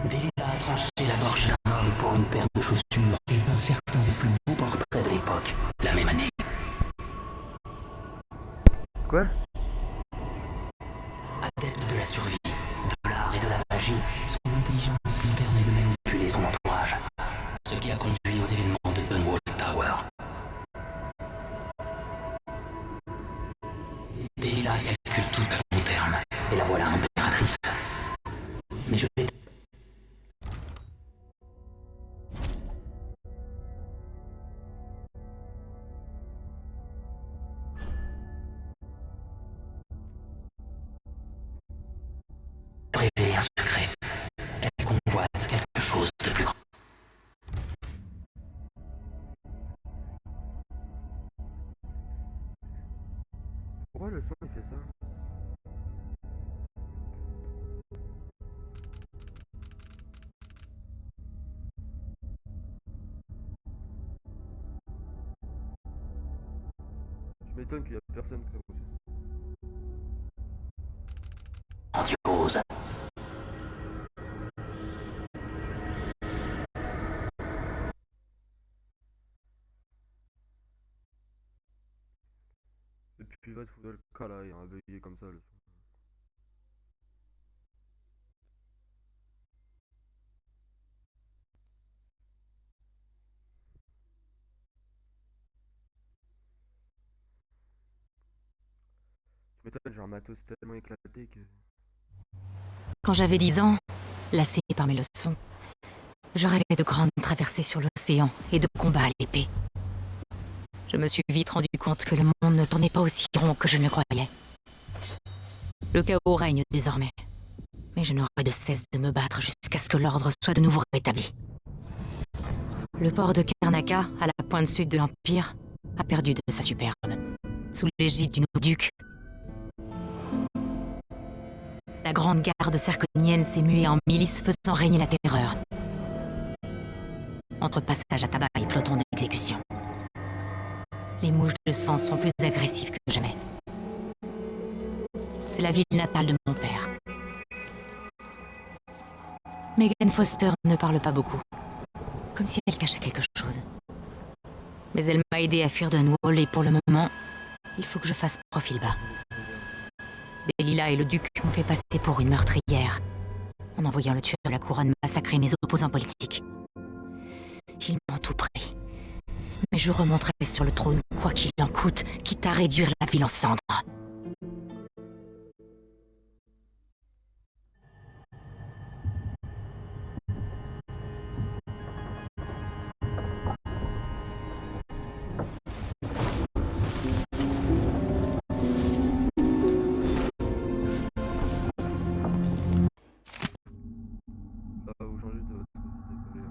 Delilah a tranché la gorge d'un homme pour une paire de chaussures et peint certains des plus beaux portraits de l'époque, la même année. Quoi? Adepte de la survie, de l'art et de la magie, son intelligence lui permet de manipuler son entourage, ce qui a conduit aux événements de Dunwall Tower. Delilah calcule tout à long terme, et la voilà impératrice. Mais je vais... révéler un secret. Elle convoite quelque chose de plus grand. Pourquoi le son il fait ça? Je m'étonne qu'il y a personne qui a Grandiose. Et puis il va se foutre le cas là, il y a un bugué comme ça le son. Tu m'étonnes, j'ai un matos tellement éclaté que... Quand j'avais 10 ans, lassé par mes leçons, je rêvais de grandes traversées sur l'océan et de combats à l'épée. Je me suis vite rendu compte que le monde ne tournait pas aussi rond que je ne le croyais. Le chaos règne désormais, mais je n'aurai de cesse de me battre jusqu'à ce que l'ordre soit de nouveau rétabli. Le port de Karnaca, à la pointe sud de l'Empire, a perdu de sa superbe, sous l'égide du nouveau duc. La grande garde serconienne s'est muée en milice faisant régner la terreur. Entre passage à tabac et peloton d'exécution. Les mouches de sang sont plus agressives que jamais. C'est la ville natale de mon père. Megan Foster ne parle pas beaucoup. Comme si elle cachait quelque chose. Mais elle m'a aidé à fuir Dunwall et pour le moment, il faut que je fasse profil bas. Delilah et le duc m'ont fait passer pour une meurtrière, en envoyant le tueur de la couronne massacrer mes opposants politiques. Ils m'ont tout pris. Mais je remonterai sur le trône, quoi qu'il en coûte, quitte à réduire la ville en cendres. Vous changez de votre vie d'écolier.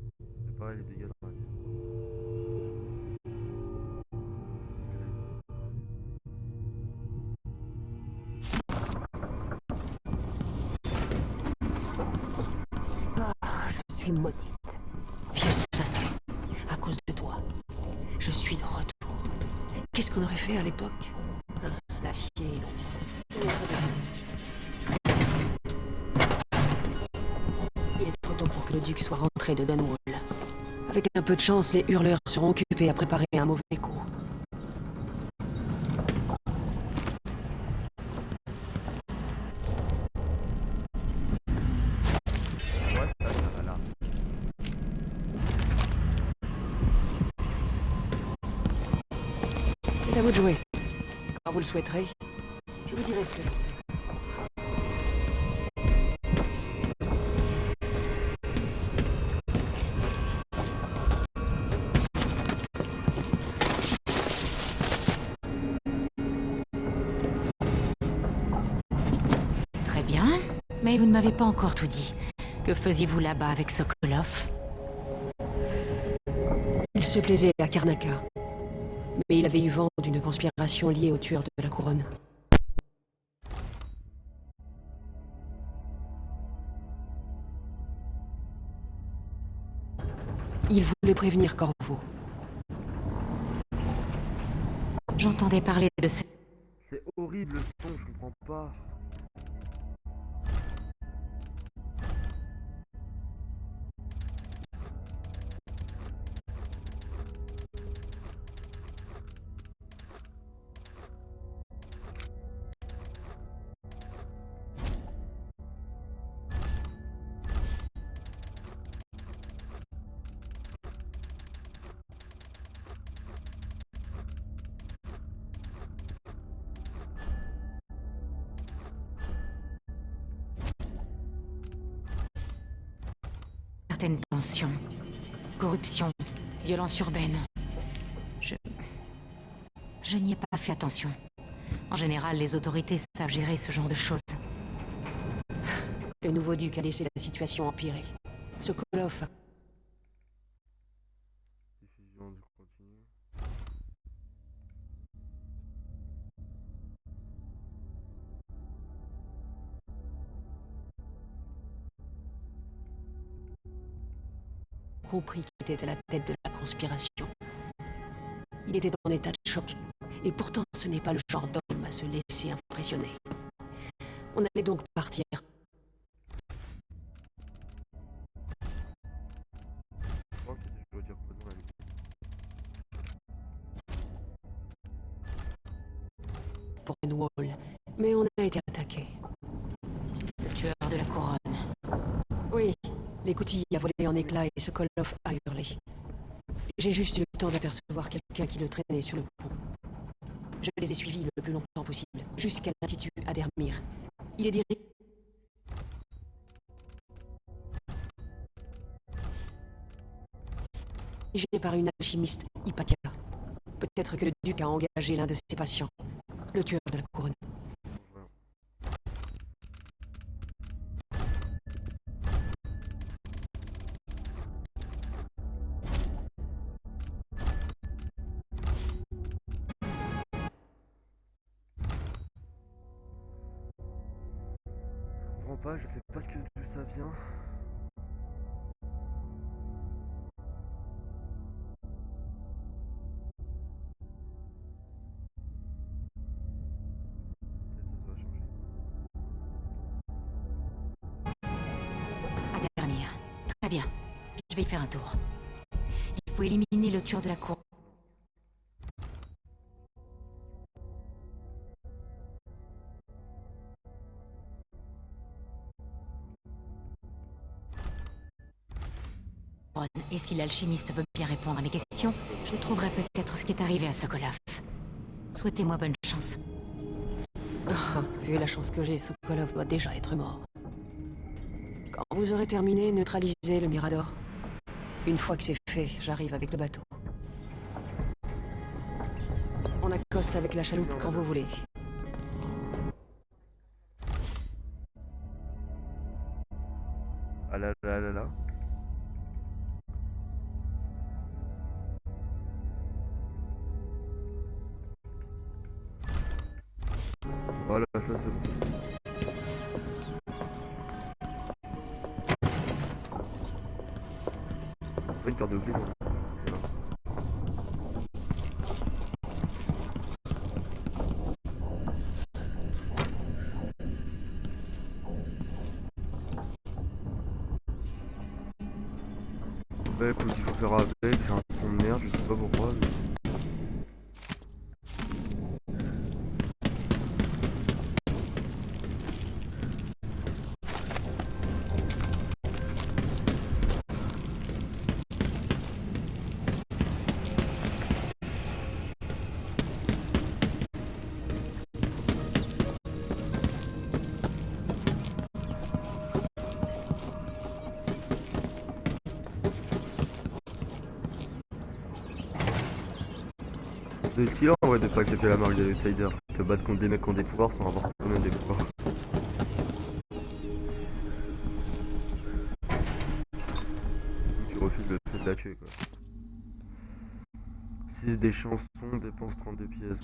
C'est pareil, les dégâts dans la vie. Je suis maudite. Vieux cinglé. À cause de toi. Je suis de retour. Qu'est-ce qu'on aurait fait à l'époque? L'acier et l'ombre. Il est trop tôt pour que le duc soit rentré de Dunwall. Avec un peu de chance, les hurleurs seront occupés à préparer un mauvais coup. C'est à vous de jouer. Quand vous le souhaiterez, je vous dirai ce que je sais. Très bien, mais vous ne m'avez pas encore tout dit. Que faisiez-vous là-bas avec Sokolov? Il se plaisait à Karnaca. Mais il avait eu vent d'une conspiration liée au tueur de la couronne. Il voulait prévenir Corvo. J'entendais parler de ce... C'est horrible le son, je comprends pas. Certaines tensions, corruption, violence urbaine. Je n'y ai pas fait attention. En général, les autorités savent gérer ce genre de choses. Le nouveau duc a laissé la situation empirer. Sokolov a... Diffusion du continu. compris qu'il était à la tête de la conspiration. Il était en état de choc, et pourtant ce n'est pas le genre d'homme à se laisser impressionner. On allait donc partir. Pour Dunwall, mais on a été attaqué. Le tueur de la couronne. Oui, l'écoutille a volé en éclats et Sokolov a hurlé. J'ai juste eu le temps d'apercevoir quelqu'un qui le traînait sur le pont. Je les ai suivis le plus longtemps possible, jusqu'à l'Institut Adermir. Il est dirigé par une alchimiste, Hypatia. Peut-être que le duc a engagé l'un de ses patients, le tueur de la couronne. comprends pas, je sais pas d'où ça vient. Ça va changer. Addermir. Très bien. Je vais y faire un tour. Il faut éliminer le tueur de la cour. Et si l'alchimiste veut bien répondre à mes questions, je trouverai peut-être ce qui est arrivé à Sokolov. Souhaitez-moi bonne chance. Ah, vu la chance que j'ai, Sokolov doit déjà être mort. Quand vous aurez terminé, neutralisez le Mirador. Une fois que c'est fait, j'arrive avec le bateau. On accoste avec la chaloupe quand vous voulez. Ah là là là là. Voilà, ça c'est bon. Pas une paire de clés, non. Voilà. Bah écoute, il faut faire avec, j'ai un son de merde, je sais pas pourquoi, mais... C'est stylé en vrai de pas accepter la marque des outsiders. Te battre contre des mecs qui ont des pouvoirs sans avoir toi-même des pouvoirs. Tu refuses le fait de la tuer quoi. 6 des chansons dépensent 32 pièces.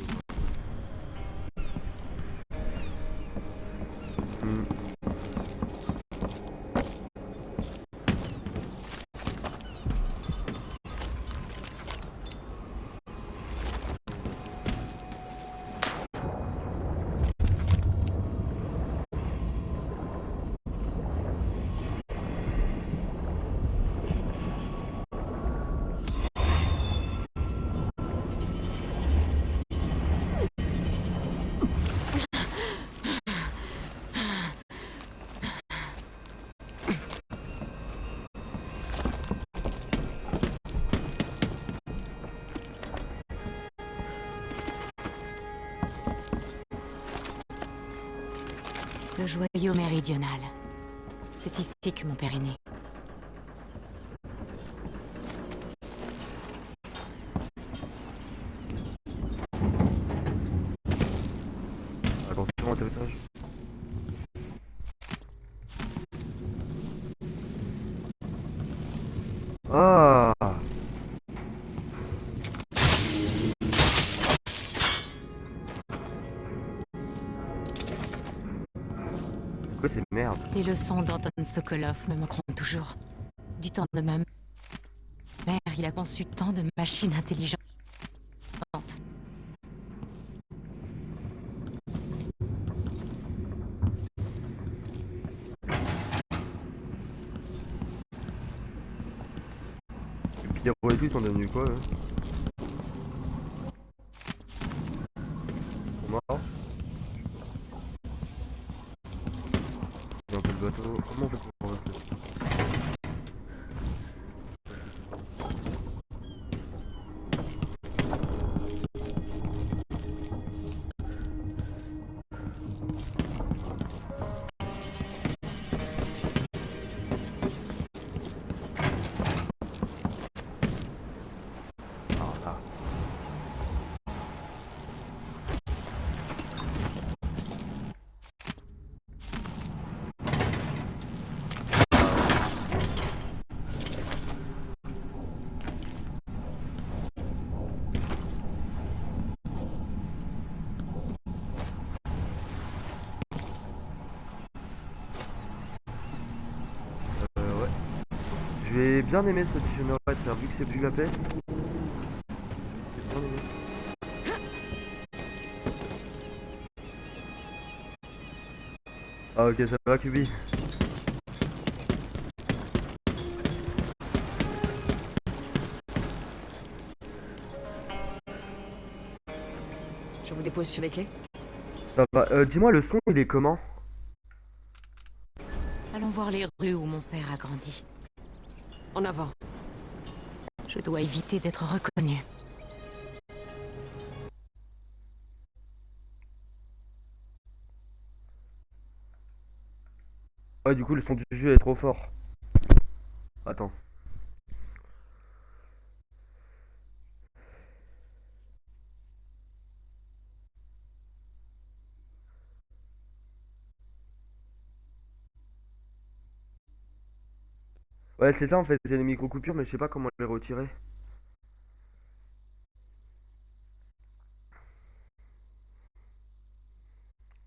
Le joyau méridional. C'est ici que mon père est né. Attention, atterrissage. Ah! Quoi ces merdes? Les leçons d'Anton Sokolov me manqueront toujours. Du temps de ma mère, il a conçu tant de machines intelligentes. Les héros et tout, ils sont devenus quoi eux? Ils sont morts? Et un peu le bateau. Comment on fait pour rester? Je vais bien aimer ce Dishonored, car vu que c'est Budapest. Je vais bien aimer. Ah ok, ça va Kubi. Je vous dépose sur les quais. Ça va. Dis-moi, le son, il est comment? Allons voir les rues où mon père a grandi. En avant. Je dois éviter d'être reconnu. Ouais, du coup, le son du jeu est trop fort. Attends. Ouais, c'est ça en fait, c'est les micro-coupures, mais je sais pas comment les retirer.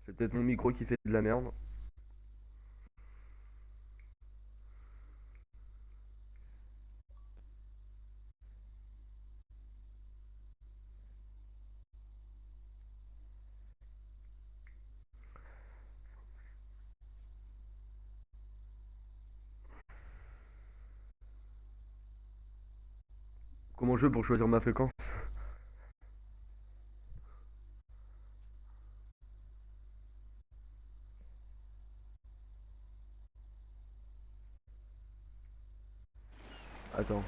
C'est peut-être mon micro qui fait de la merde. Comment je fais pour choisir ma fréquence? Attends.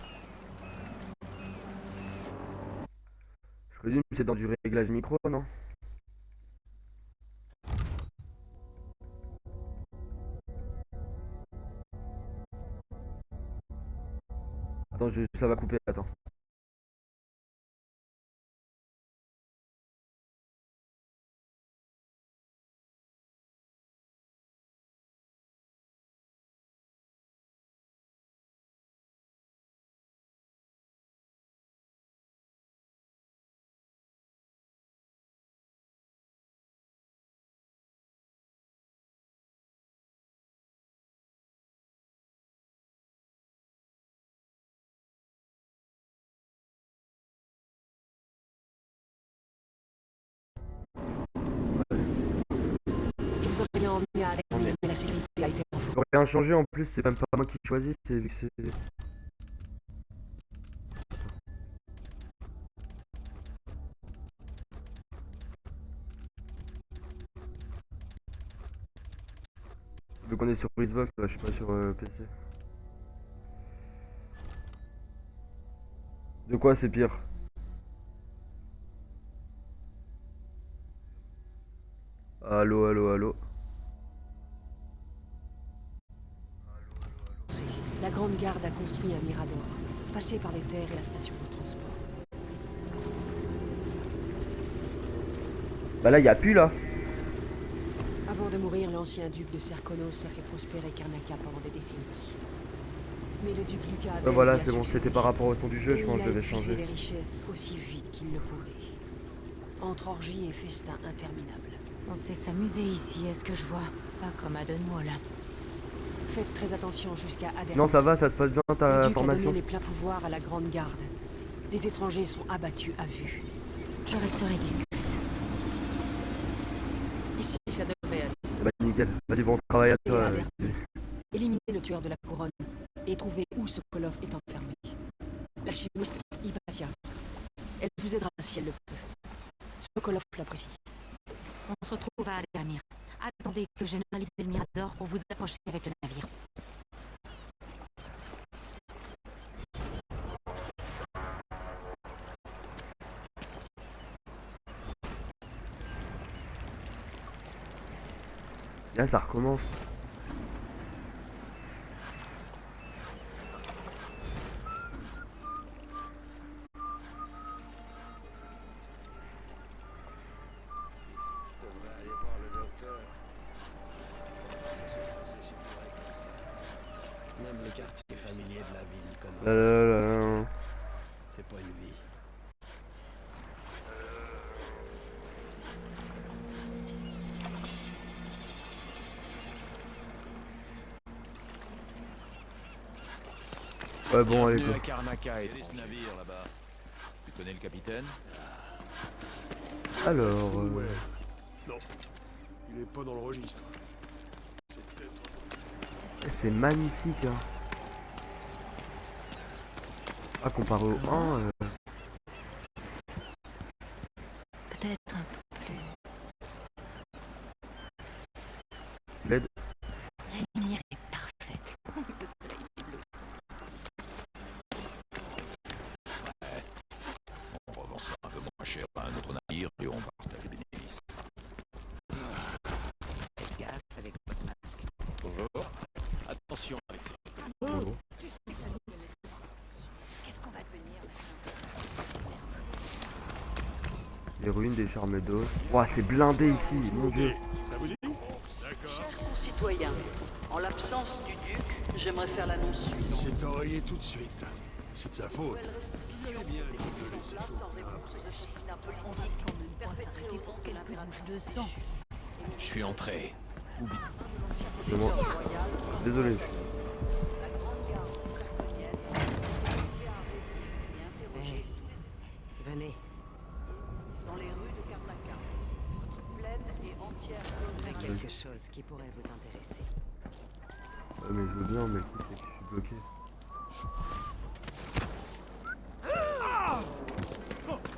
Je présume que c'est dans du réglage micro, non? Attends, ça va couper, attends. Je vous aurais bien emmené à Derby, mais la sécurité a été renforcée. Faut rien changer en plus, c'est même pas moi qui choisis, c'est vu que c'est. Vu qu'on est sur Xbox, je suis pas sur PC. De quoi c'est pire? Allô, allô, allô. La Grande Garde a construit un mirador, passé par les terres et la station de transport. Bah là, y a plus là. Avant de mourir, l'ancien duc de Serkonos a fait prospérer Karnaca pendant des décennies. Mais le duc Lucas avait Voilà, c'est bon, c'était par rapport au son du jeu, je pense que je devais il a changer. épuisé les richesses aussi vite qu'il le pouvait. Entre orgies et festins interminables. On sait s'amuser ici, est-ce que je vois? Pas comme à Dunwall. Faites très attention jusqu'à Ader. Non, ça va, ça se passe bien ta le duc formation. a donné les pleins pouvoirs à la Grande Garde. Les étrangers sont abattus à vue. Je resterai discrète. Ici, ça devrait aller. Bah nickel, vas-y bon travail à toi. Éliminez le tueur de la couronne et trouvez où Sokolov est enfermé. La chimiste Hypatia. Elle vous aidera si elle le peut. Sokolov l'apprécie. On se retrouve à Adermir. Attendez que j'ai analysé le mirador pour vous approcher avec le navire. Là, ça recommence. Même le quartier familier de la ville commence Là. C'est pas une vie. Ouais, bon, allez, Bienvenue quoi. à Karnaca et ce navire là-bas. Tu connais le capitaine? Alors... Ouais. Non. Il est pas dans le registre. C'est peut-être... C'est magnifique, hein. Ah, comparé au 1... Peut-être un peu plus. LED. La lumière est parfaite. Ce soleil est bleu. On revend ça un peu moins cher à un autre navire et on partage les bénéfices. Faites gaffe avec votre masque. Bonjour. Attention avec ça. Bonjour. Qu'est-ce qu'on va devenir Les ruines des charmes d'eau. Ouah, c'est blindé ici, mon dieu. Ça vous dit? D'accord. Chers concitoyens, en l'absence du duc, j'aimerais faire l'annonce Il suivante. s'est enrayé tout de suite. C'est de sa faute. Vous allez bien le laisser chauffer. On va quand même pas s'arrêter pour quelques bouches de sang. Je suis entré. C'est moi. Désolé. Hey, venez. Dans les rues de Karnaca, notre plaine est entière. J'ai quelque chose qui pourrait vous intéresser. Ouais, mais je veux bien, mais écoute, je suis bloqué.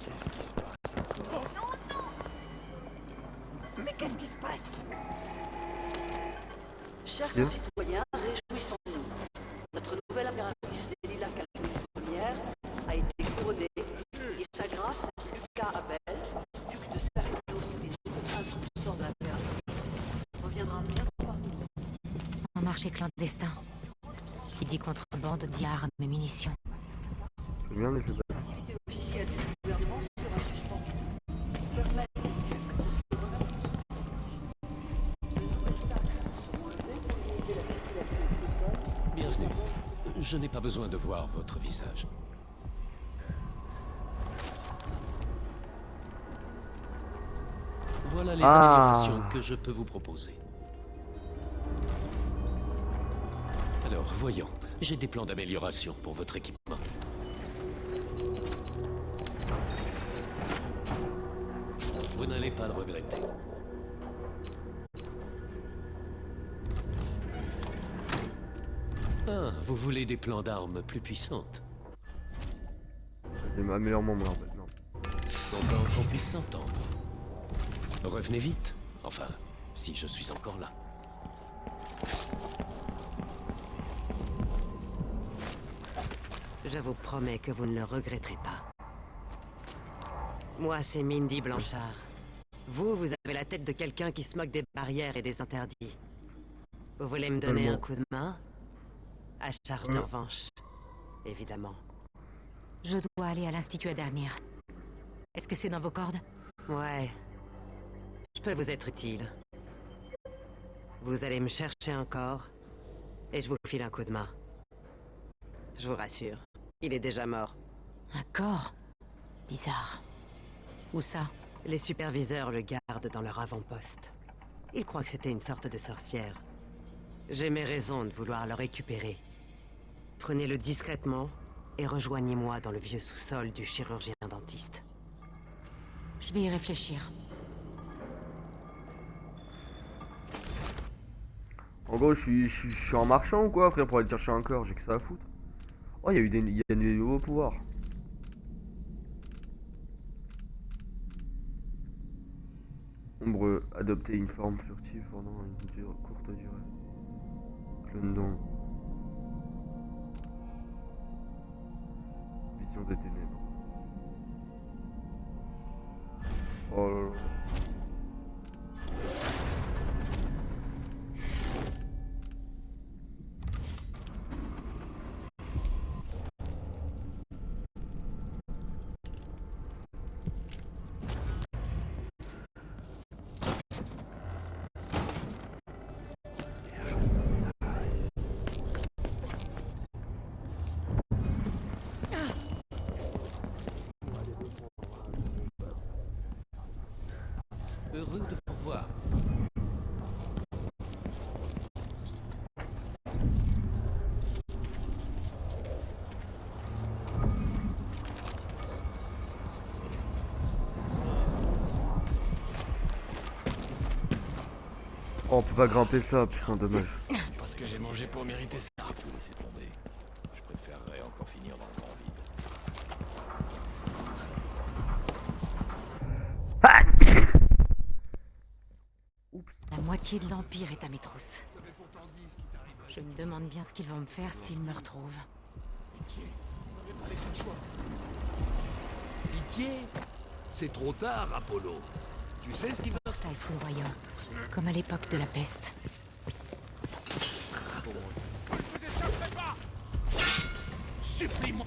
Qu'est-ce qui se passe? Mais qu'est-ce qui se passe? Chers Bien. concitoyens, réjouissons-nous. Notre nouvelle impératrice Delilah Calvin Ier a été couronnée et sa grâce, Lucas Abel, duc de Sergios et nouveau prince consort de l'impératrice, reviendra bientôt parmi nous. Un marché clandestin. Qui dit contrebande dit armes et munitions. Je veux bien laisser passer. L'activité officielle du gouvernement sera suspendue. Permettre au duc de se remettre en son. De nouvelles taxes seront levées pour limiter la circulation piétonne. Bienvenue. Je n'ai pas besoin de voir votre visage. Voilà les améliorations que je peux vous proposer. Alors, voyons. J'ai des plans d'amélioration pour votre équipement. Vous n'allez pas le regretter. Ah, vous voulez des plans d'armes plus puissantes? J'ai ma meilleure membre maintenant. Encore qu'on puisse s'entendre. Revenez vite. Enfin, si je suis encore là. Je vous promets que vous ne le regretterez pas. Moi, c'est Mindy Blanchard. Vous, vous avez la tête de quelqu'un qui se moque des barrières et des interdits. Vous voulez me donner un coup de main? À charge de revanche, évidemment. Je dois aller à l'Institut Adalmir. Est-ce que c'est dans vos cordes? Ouais. Je peux vous être utile. Vous allez me chercher encore, et je vous file un coup de main. Je vous rassure, il est déjà mort. Un corps? Bizarre. Où ça? Les superviseurs le gardent dans leur avant-poste. Ils croient que c'était une sorte de sorcière. J'ai mes raisons de vouloir le récupérer. Prenez-le discrètement et rejoignez-moi dans le vieux sous-sol du chirurgien dentiste. Je vais y réfléchir. En gros, je suis en marchand ou quoi, frère, pour aller chercher un corps? J'ai que ça à foutre. Oh, il y a des nouveaux pouvoirs. Ombre, adopter une forme furtive pendant une courte durée. Clone don. Vision des ténèbres. Oh là là. Heureux de vous voir. Oh, on peut pas grimper ça, putain, dommage. Parce que j'ai mangé pour mériter ça. Laissez tomber. Je préférerais encore finir dans le grand vide. La moitié de l'Empire est à mes trousses. Je me demande bien ce qu'ils vont me faire s'ils me retrouvent. Pitié, vous n'avez pas laissé le choix. Pitié? C'est trop tard, Apollo. Tu sais ce qui va... Portail foudroyant, comme à l'époque de la peste. Je vous échapperai pas! Supplie-moi!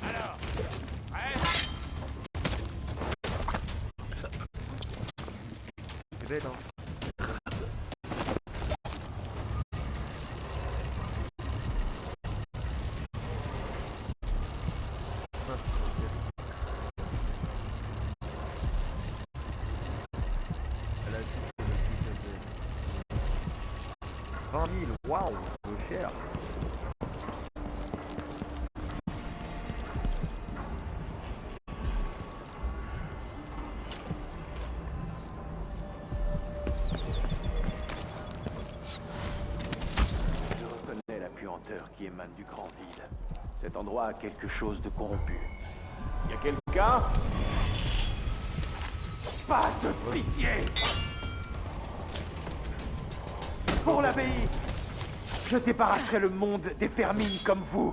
Alors, prêt? C'est bête, hein. Elle a dit que le truc faisait 20 000, waouh, c'est cher. Je reconnais la puanteur qui émane du grand vide. Cet endroit a quelque chose de corrompu. Y a quelqu'un? Pas de pitié! Pour l'abbaye, je débarrasserai le monde des fermines comme vous.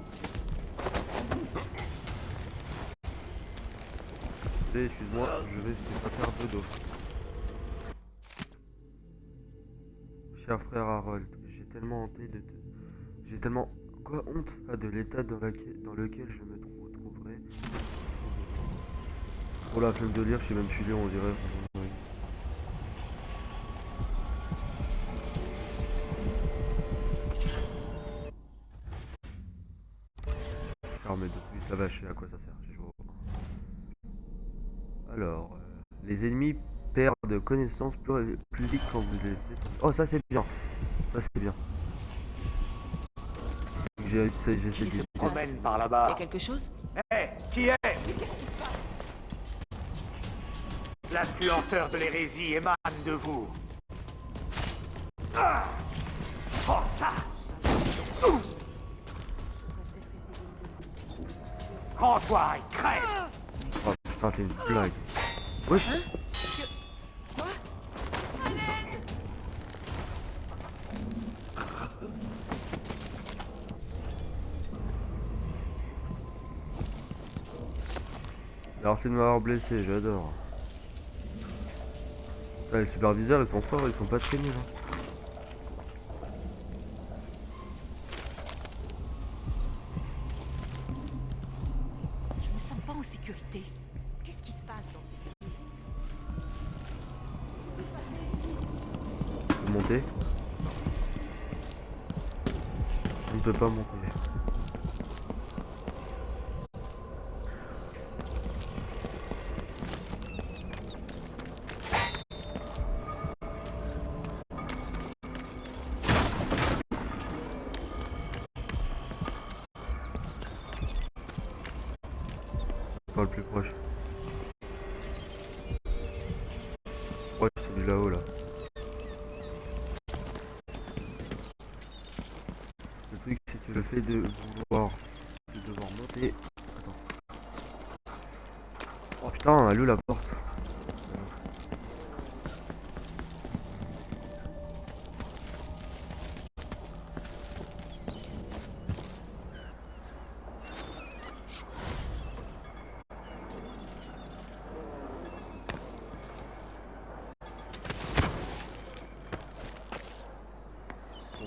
Excuse-moi, je vais te faire un peu d'eau. Cher frère Harold, j'ai tellement honte de te... J'ai tellement... Quoi, honte de l'état dans lequel je me trouverai. Pour la flemme de lire, je sais même plus lire, on dirait. Armée de plus, la vache, à quoi ça sert? Alors, les ennemis perdent connaissance plus vite quand vous les... Oh, ça c'est bien. Ça c'est bien. J'essaie de... Promène par là-bas. Y a quelque chose? Hé, qui est? Qu'est-ce qui se passe? La puanteur de l'hérésie émane de vous. Ah! Oh, ça! Rends-toi et crève! Oh putain, c'est une blague. Oui. Quoi? Alors c'est de m'avoir blessé, j'adore. Les superviseurs ils sont forts, ils sont pas très nuls. Hein. Je me sens pas en sécurité. Qu'est-ce qui se passe dans cette ville? On peut monter. On ne peut pas monter. Pas le plus proche. Ouais, c'est celui là-haut là. Le truc c'est que le fait de devoir monter. Attends. Oh putain, elle est où la porte?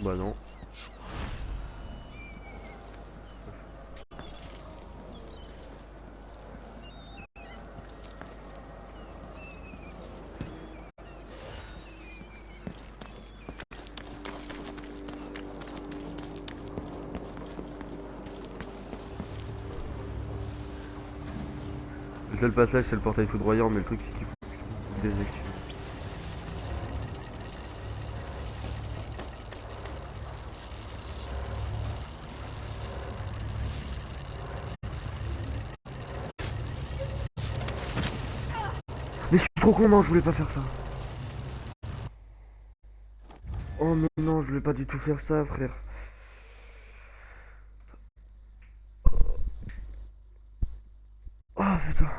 Bah non. Le seul passage c'est le portail foudroyant, mais le truc c'est qu'il faut que je désactive. trop con, non, je voulais pas faire ça. Oh mais non, je voulais pas du tout faire ça, frère. Oh putain.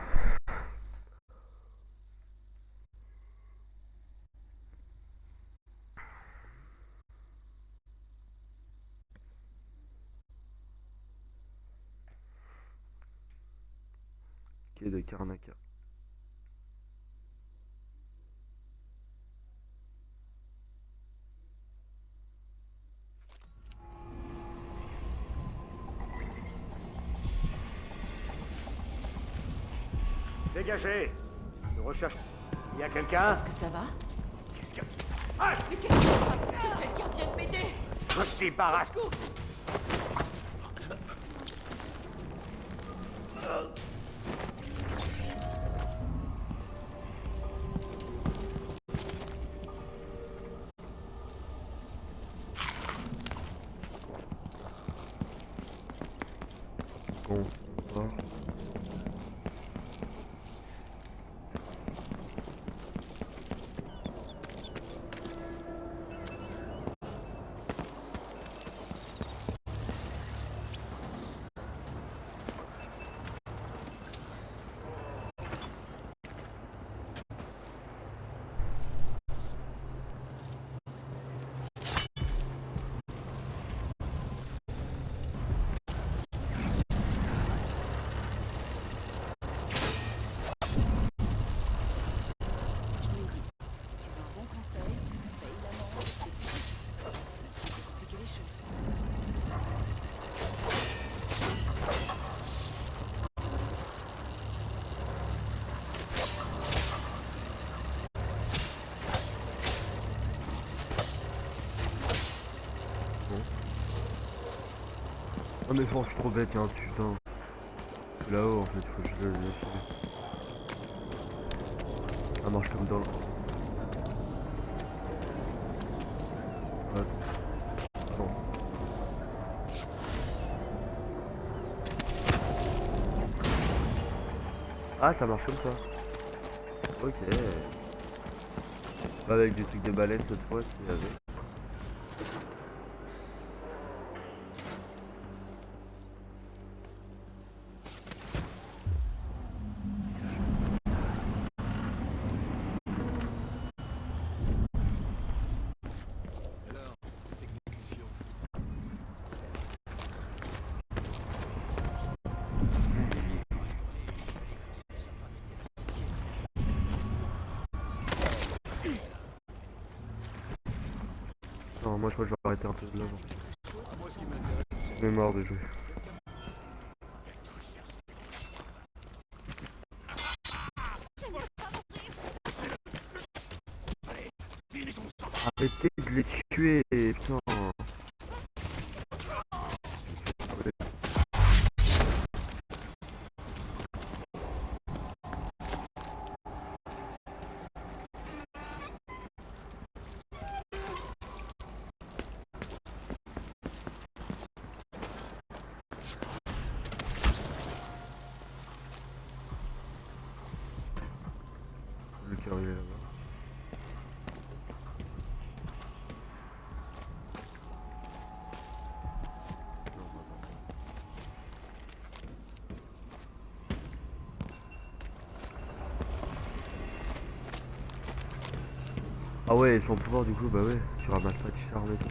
Quai de Karnaka. Dégagez. Nous recherchons. Il y a quelqu'un? Est-ce que ça va? Qu'est-ce que... Ah! Mais qu'est-ce que ça va? Quelqu'un vient de m'aider! Je suis parat. Bon, on va. Si tu veux un bon conseil, paye l'amende et puis expliquer les choses. Oh mais franchement, je suis trop bête, y'a un putain. Je suis là-haut en fait, faut que je le laisse. Ça marche comme dans le... Attends. Ah, ça marche comme ça. Ok. Pas avec des trucs de baleine cette fois, c'est avec. Non, moi je crois que je vais arrêter un peu de là. J'ai marre de jouer. Arrêtez de les tuer, putain. Le carrier là-bas. Ah ouais, son pouvoir du coup, bah ouais, tu ramasses pas de charme et tout.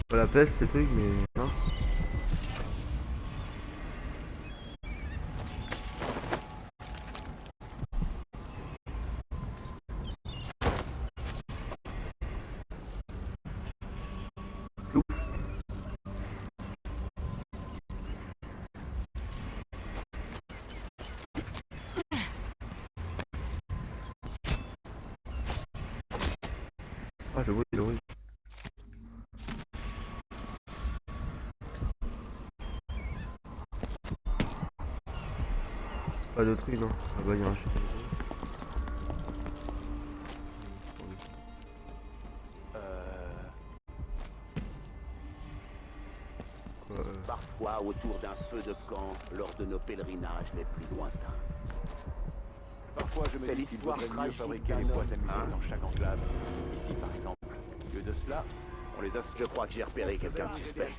Pas la peste ces trucs, mais non. Ah, le bruit, le bruit. Pas de trucs, non. Là-bas, il y a un chien. Parfois autour d'un feu de camp, lors de nos pèlerinages les plus lointains. Parfois, je me dis qu'il vaudrait mieux fabriquer les boîtes à musique dans chaque enclave. Ici, par exemple. Au lieu de cela, on les a... Je crois que j'ai repéré quelqu'un de suspect.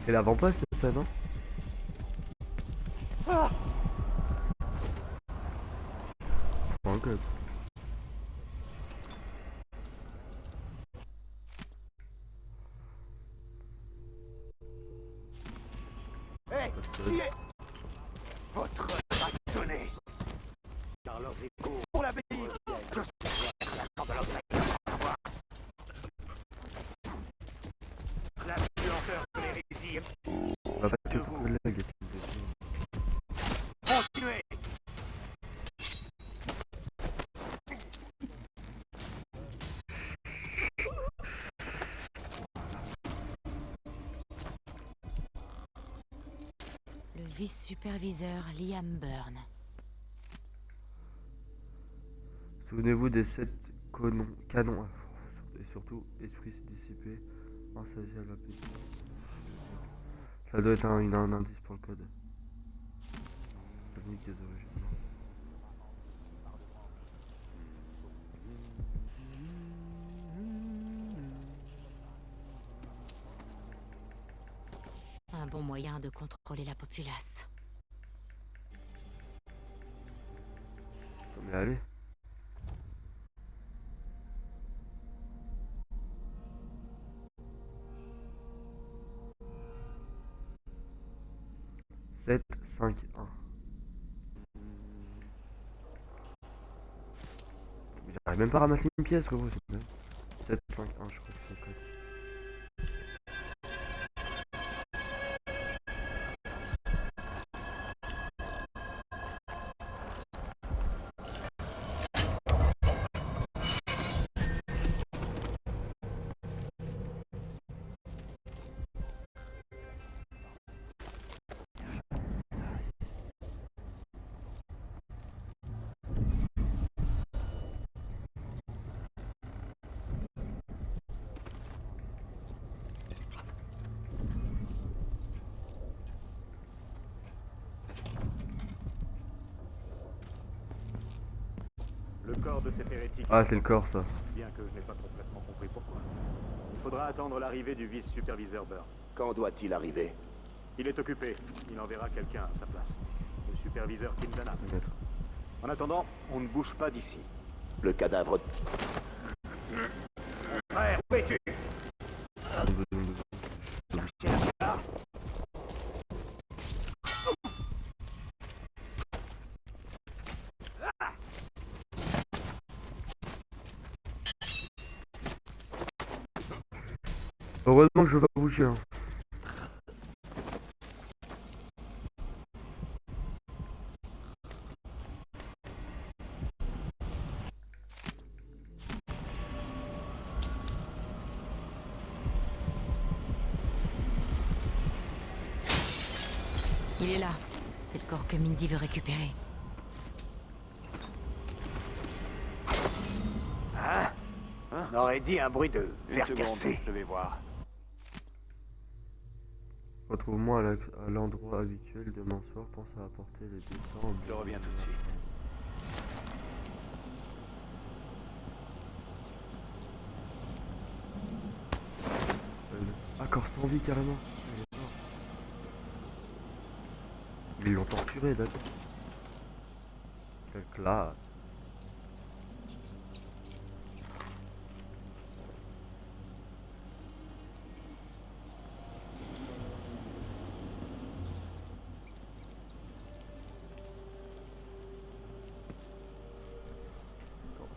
C'est l'avant-poste, ça, non? Point club. Hé, qui est votre bâtonnet? Car leurs échos pour l'abbaye, je sais la grande de leur la puanteur de l'hérésie. On va pas tuer ton collègue. Continuez. Le vice-superviseur Liam Byrne. Souvenez-vous des 7 canons et surtout esprit dissipé, insatiable appétit. Ça doit être un indice pour le code. Technique des origines. Un bon moyen de contrôler la populace. Mais allez. Sept, 5, 1. J'arrive même pas à ramasser une pièce, gros. 7, 5, 1, je crois que c'est le code. Le corps de cet hérétique... Ah, c'est le corps, ça. Bien que je n'ai pas complètement compris pourquoi. Il faudra attendre l'arrivée du vice-superviseur Byrne. Quand doit-il arriver? Il est occupé. Il enverra quelqu'un à sa place. Le superviseur Quintana. En attendant, on ne bouge pas d'ici. Le cadavre... Frère, où es-tu? Heureusement que je veux pas bouger. Hein. Il est là. C'est le corps que Mindy veut récupérer. Hein? On aurait dit un bruit de verre cassé. Je vais voir. Retrouve-moi à l'endroit habituel demain soir. Pense à apporter les dessins. Je reviens tout de suite. Ah, corps sans vie carrément. Ils l'ont torturé, d'accord. Quelle classe.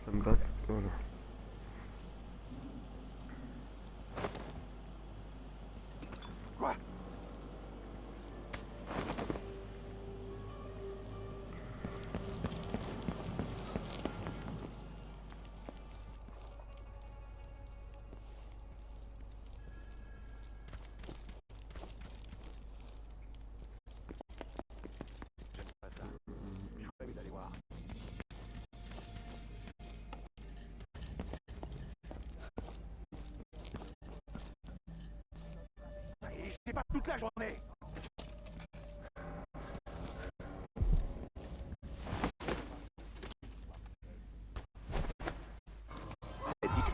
Ça me gratte, voilà. Quoi?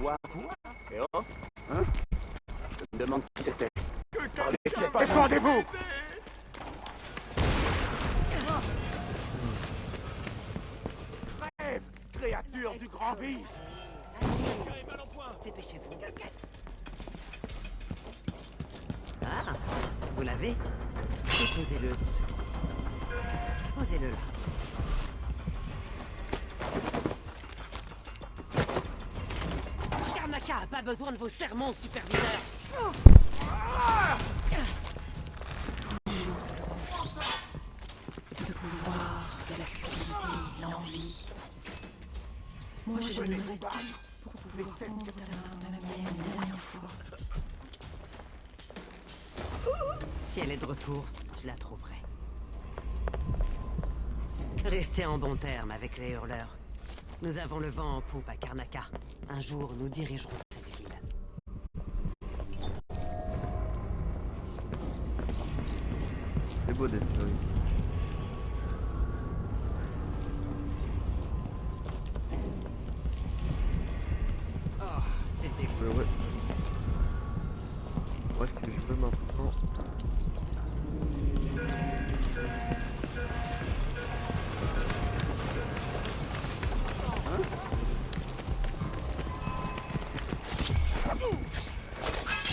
Toi, et hop, hein? Je me demande qui c'était. Défendez-vous! Rêve, créature du grand vide! Dépêchez-vous. Ah, vous l'avez? Posez-le dans ce trou. Posez-le là. Karnaka a pas besoin de vos sermons, superviseur. Toujours le conflit. Le pouvoir de la cupidité, l'envie. Moi, je donnerais tout pour pouvoir prendre ta main de la mienne une dernière fois. Si elle est de retour, je la trouverai. Restez en bon terme avec les hurleurs. Nous avons le vent en poupe à Karnaka. Un jour, nous dirigerons cette ville. C'est beau d'être là. Oh, c'était Ouais. Ouais, ce que je veux maintenant.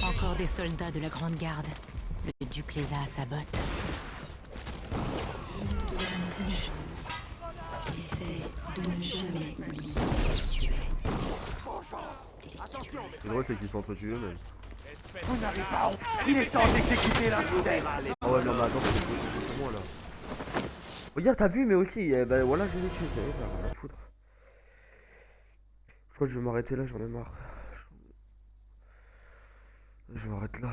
Encore des soldats de la Grande Garde. Le duc les a à sa botte. Je te donne une chose. Essaie de ne jamais oublier qui tu es. Le drôle c'est qu'ils s'entretuent eux-mêmes. Vous n'avez pas honte. Il est temps d'exécuter l'infidèle. Ah ouais non mais attends, c'est pour moi là. Regarde t'as vu mais aussi, bah voilà je l'ai tué, c'est rien à foutre. Je crois que je vais m'arrêter là, j'en ai marre. Je m'arrête là.